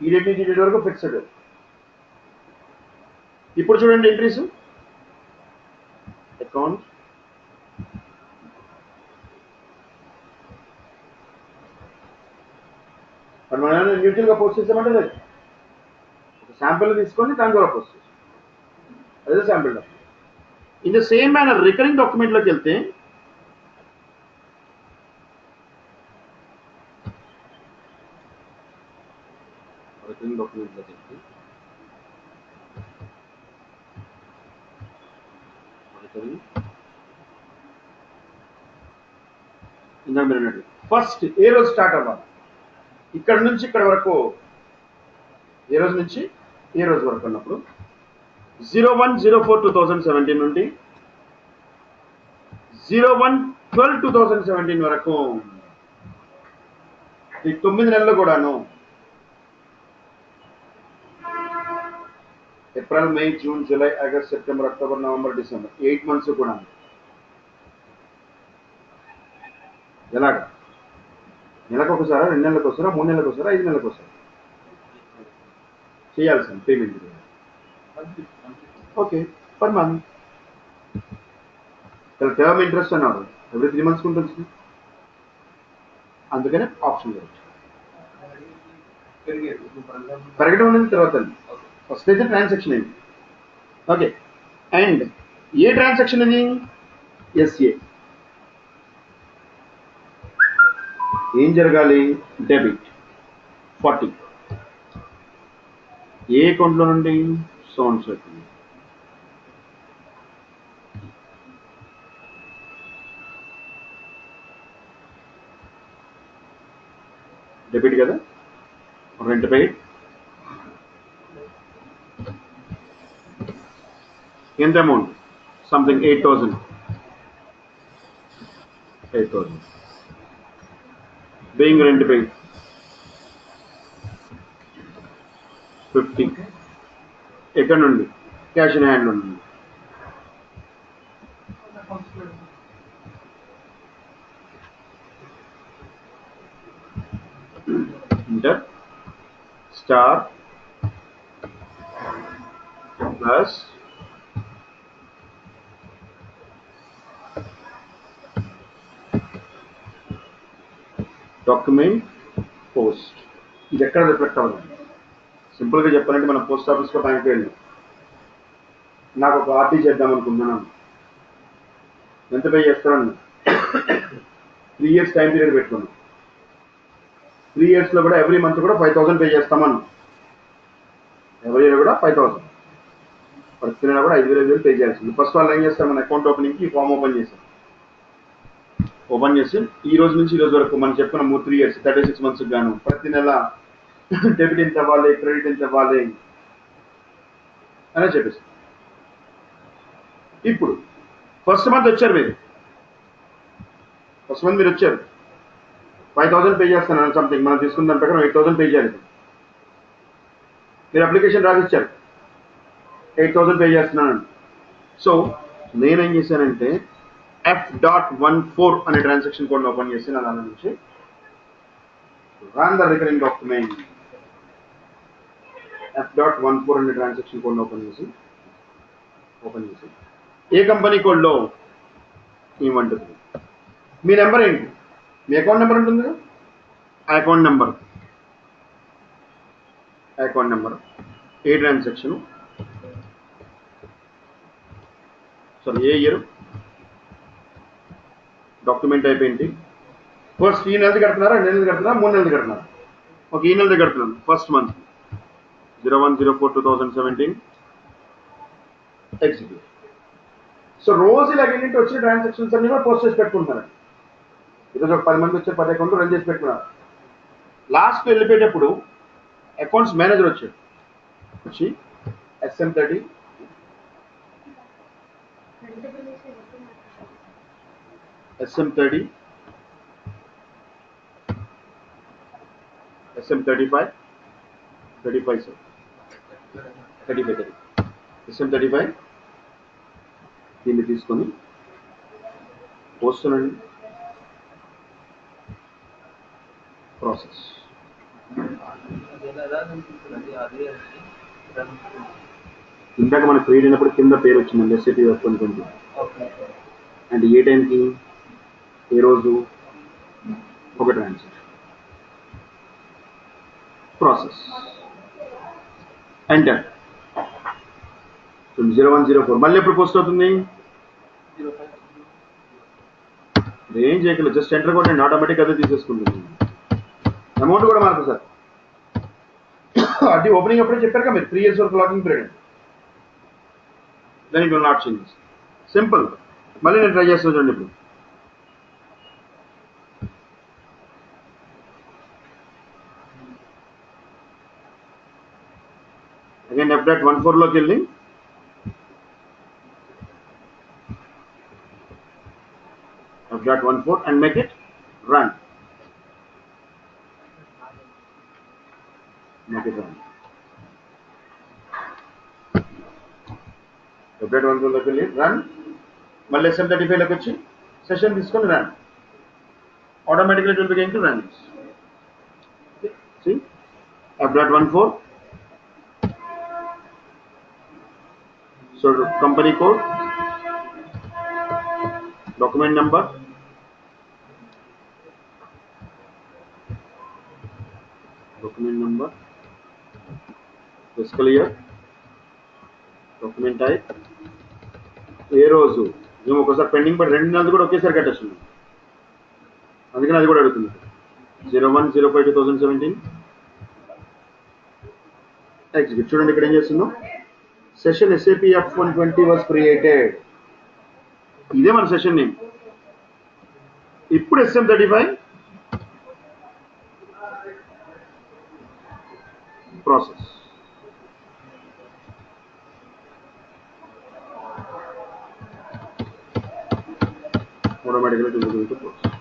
ఈ డేట్ నుంచి ఈ డేట్ వరకు ఫిక్స్డ్. ఇప్పుడు చూడండి ఎంట్రీస్, అకౌంట్, మనం ఇండివిజువల్గా పోస్ట్ చేసామంటే లేదు, ఒక శాంపిల్ తీసుకొని దాని ద్వారా పోస్ట్ చేసాం, అదే sample document. In the same manner recurring డాక్యుమెంట్లోకి వెళ్తే ఇందాక మీరు అన్నట్టు ఫస్ట్ ఏ రోజు స్టార్ట్ అవ్వాలి, ఇక్కడ నుంచి ఇక్కడ వరకు ఏ రోజు నుంచి ఏ రోజు వరకు అన్నప్పుడు 01/04/2017 నుండి 01/12/2017 వరకు ఈ 9 నెలలు కూడాను, April, May, June, July, August, September, October, November, December 8 months కూడా ఎలాగ నెలకు ఒకసారా, 2 నెలలకు వస్తారా, 3 నెలలకు వస్తారా, 5 నెలలకు వస్తారా చేయాల్సింది payment. Okay, per month. Term interest అన్నారు, ఎవ్రీ 3 months ఉంటుంది, అందుకనే ఆప్షన్ పెరగడం అనేది తర్వాత. ఫస్ట్ అయితే ట్రాన్సాక్షన్ అయింది. ఓకే, అండ్ ఏ ట్రాన్సాక్షన్ ఇది? ఎస్ఏ. ఏం జరగాలి? డెబిట్ 40. ఏ అకౌంట్లో నుండి? Sons account. డెబిట్ కదా, రెంట్ పెయిడ్. ఎంత amount? Something 8,000. being rent paid 50. ఎక్కడ నుండి? క్యాష్ ఇన్ హ్యాండ్ నుండి. Inter star plus document post. ఇది ఎక్కడ రిఫ్లెక్ట్ అవ్వాలి? సింపుల్గా చెప్పాలంటే మనం పోస్ట్ ఆఫీస్లో బ్యాంక్కి వెళ్ళి నాకు ఒక ఆర్టీ చేద్దాం అనుకుంటున్నాను, ఎంత పే చేస్తాను? 3 years టైం పీరియడ్ పెట్టుకున్నాను. 3 yearsలో కూడా ఎవ్రీ మంత్ కూడా 5,000 పే చేస్తామను. ఎవరి ఇయర్ కూడా 5,000, ప్రతి నెల కూడా 5,000 పే చేయాల్సింది. ఫస్ట్ వాళ్ళు ఏం చేస్తారు, మన అకౌంట్ ఓపెనింగ్కి ఫామ్ ఓపెన్ చేసి ఈ రోజు నుంచి ఈ రోజు వరకు మనం చెప్పుకున్న 3 years 36 months గాను ప్రతి నెల డెబిట్ ఎంత ఇవ్వాలి, క్రెడిట్ ఎంత ఇవ్వాలి అని చెప్పేసి. ఇప్పుడు ఫస్ట్ మంత్ వచ్చారు మీరు, మీరు వచ్చారు 5,000 పే చేస్తాను సంథింగ్, మనం తీసుకున్న దాని ప్రకారం 8,000 పే చేయాలి. మీరు అప్లికేషన్ రాసిచ్చారు 8,000 పే చేస్తున్నాను. సో నేనేం చేశానంటే F.14 అనే ట్రాన్సాక్షన్ కోడ్ ఓపెన్ చేసి నా దాని నుంచి run the recurring document. F.14 అనే ట్రాన్సాక్షన్ కోడ్ ఓపెన్ చేసి ఏ కంపెనీ కోడ్లో ఏమంటుంది, మీ నెంబర్ ఏంటి, మీ అకౌంట్ నెంబర్ ఉంటుంది కదా, అకౌంట్ నెంబర్ ఏ ట్రాన్సాక్షన్ సారీ ఏ ఇయర్, డాక్యుమెంట్ అయిపోయింది. ఫస్ట్ ఈ నెలది కడుతున్నారా, 2 నెలది కడుతున్నారా, 3 నెలది కడుతున్నారా? ఒక ఈ నెలది కడుతున్నాను. First month 01/04/2017 execute. సో రోజు ఇలాగేంటంటే వచ్చిన ట్రాన్సాక్షన్స్ అన్ని కూడా పోస్ట్ చేసి పెట్టుకుంటున్నాను. ఈరోజు ఒక 10 మంది వచ్చారు, 10 అకౌంట్లు రన్ చేసి పెట్టుకున్నారు. లాస్ట్ వెళ్ళిపోయేటప్పుడు అకౌంట్స్ మేనేజర్ వచ్చాడు, వచ్చి SM30 SM30 SM35 35 sir 35 SM35 దీన్ని తీసుకొని పోస్తున్నాను. ప్రాసెస్ ఇందాక మనకు క్రియేట్ అయినప్పుడు కింద పేరు వచ్చిందండి SAP వర్క్ అనుకుంటుంది. అండ్ ఏ టైంకి, ఏ రోజు, ఒక ట్రాన్సాక్షన్. Process enter 01/04. మళ్ళీ ఎప్పుడు పోస్ట్ అవుతుంది? ఏం చేయగలరు, జస్ట్ ఎంటర్ కొట్టండి, ఆటోమేటిక్ అదే తీసేసుకుంటుంది. అమౌంట్ కూడా మారుతుంది సార్. అది ఓపెనింగ్ అప్పుడే చెప్పారు కదా మీరు, 3 years వరకు locking period. Then it will not change. Simple. మళ్ళీ నేను ట్రై చేస్తాను చూడండి. ఇప్పుడు అగైన్ F.14 లోకి వెళ్ళి F.14 and make it run. Make it run. F.14 లోకి వెళ్ళి రన్. మళ్ళీ SM35 లోకి వచ్చి సెషన్ తీసుకొని run. Automatically it will be going to run. See, F.14. So company code, document number, fiscal year, document type, ఏ రోజు. మేము ఒకసారి pending పడి 2 నెలలు కూడా ఒకేసారి కట్టేస్తున్నాం, అందుకని అది కూడా అడుగుతుంది. 01/05/2017 ఎగ్జిక్యూట్. చూడండి ఇక్కడ ఏం చేస్తున్నాం. Session SAP F120 was created. ఇదే మన సెషన్ నేమ్. ఇప్పుడు SM35 process. Automatically it will go into process.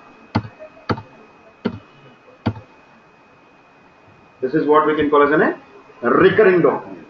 This is what we can call as a recurring document.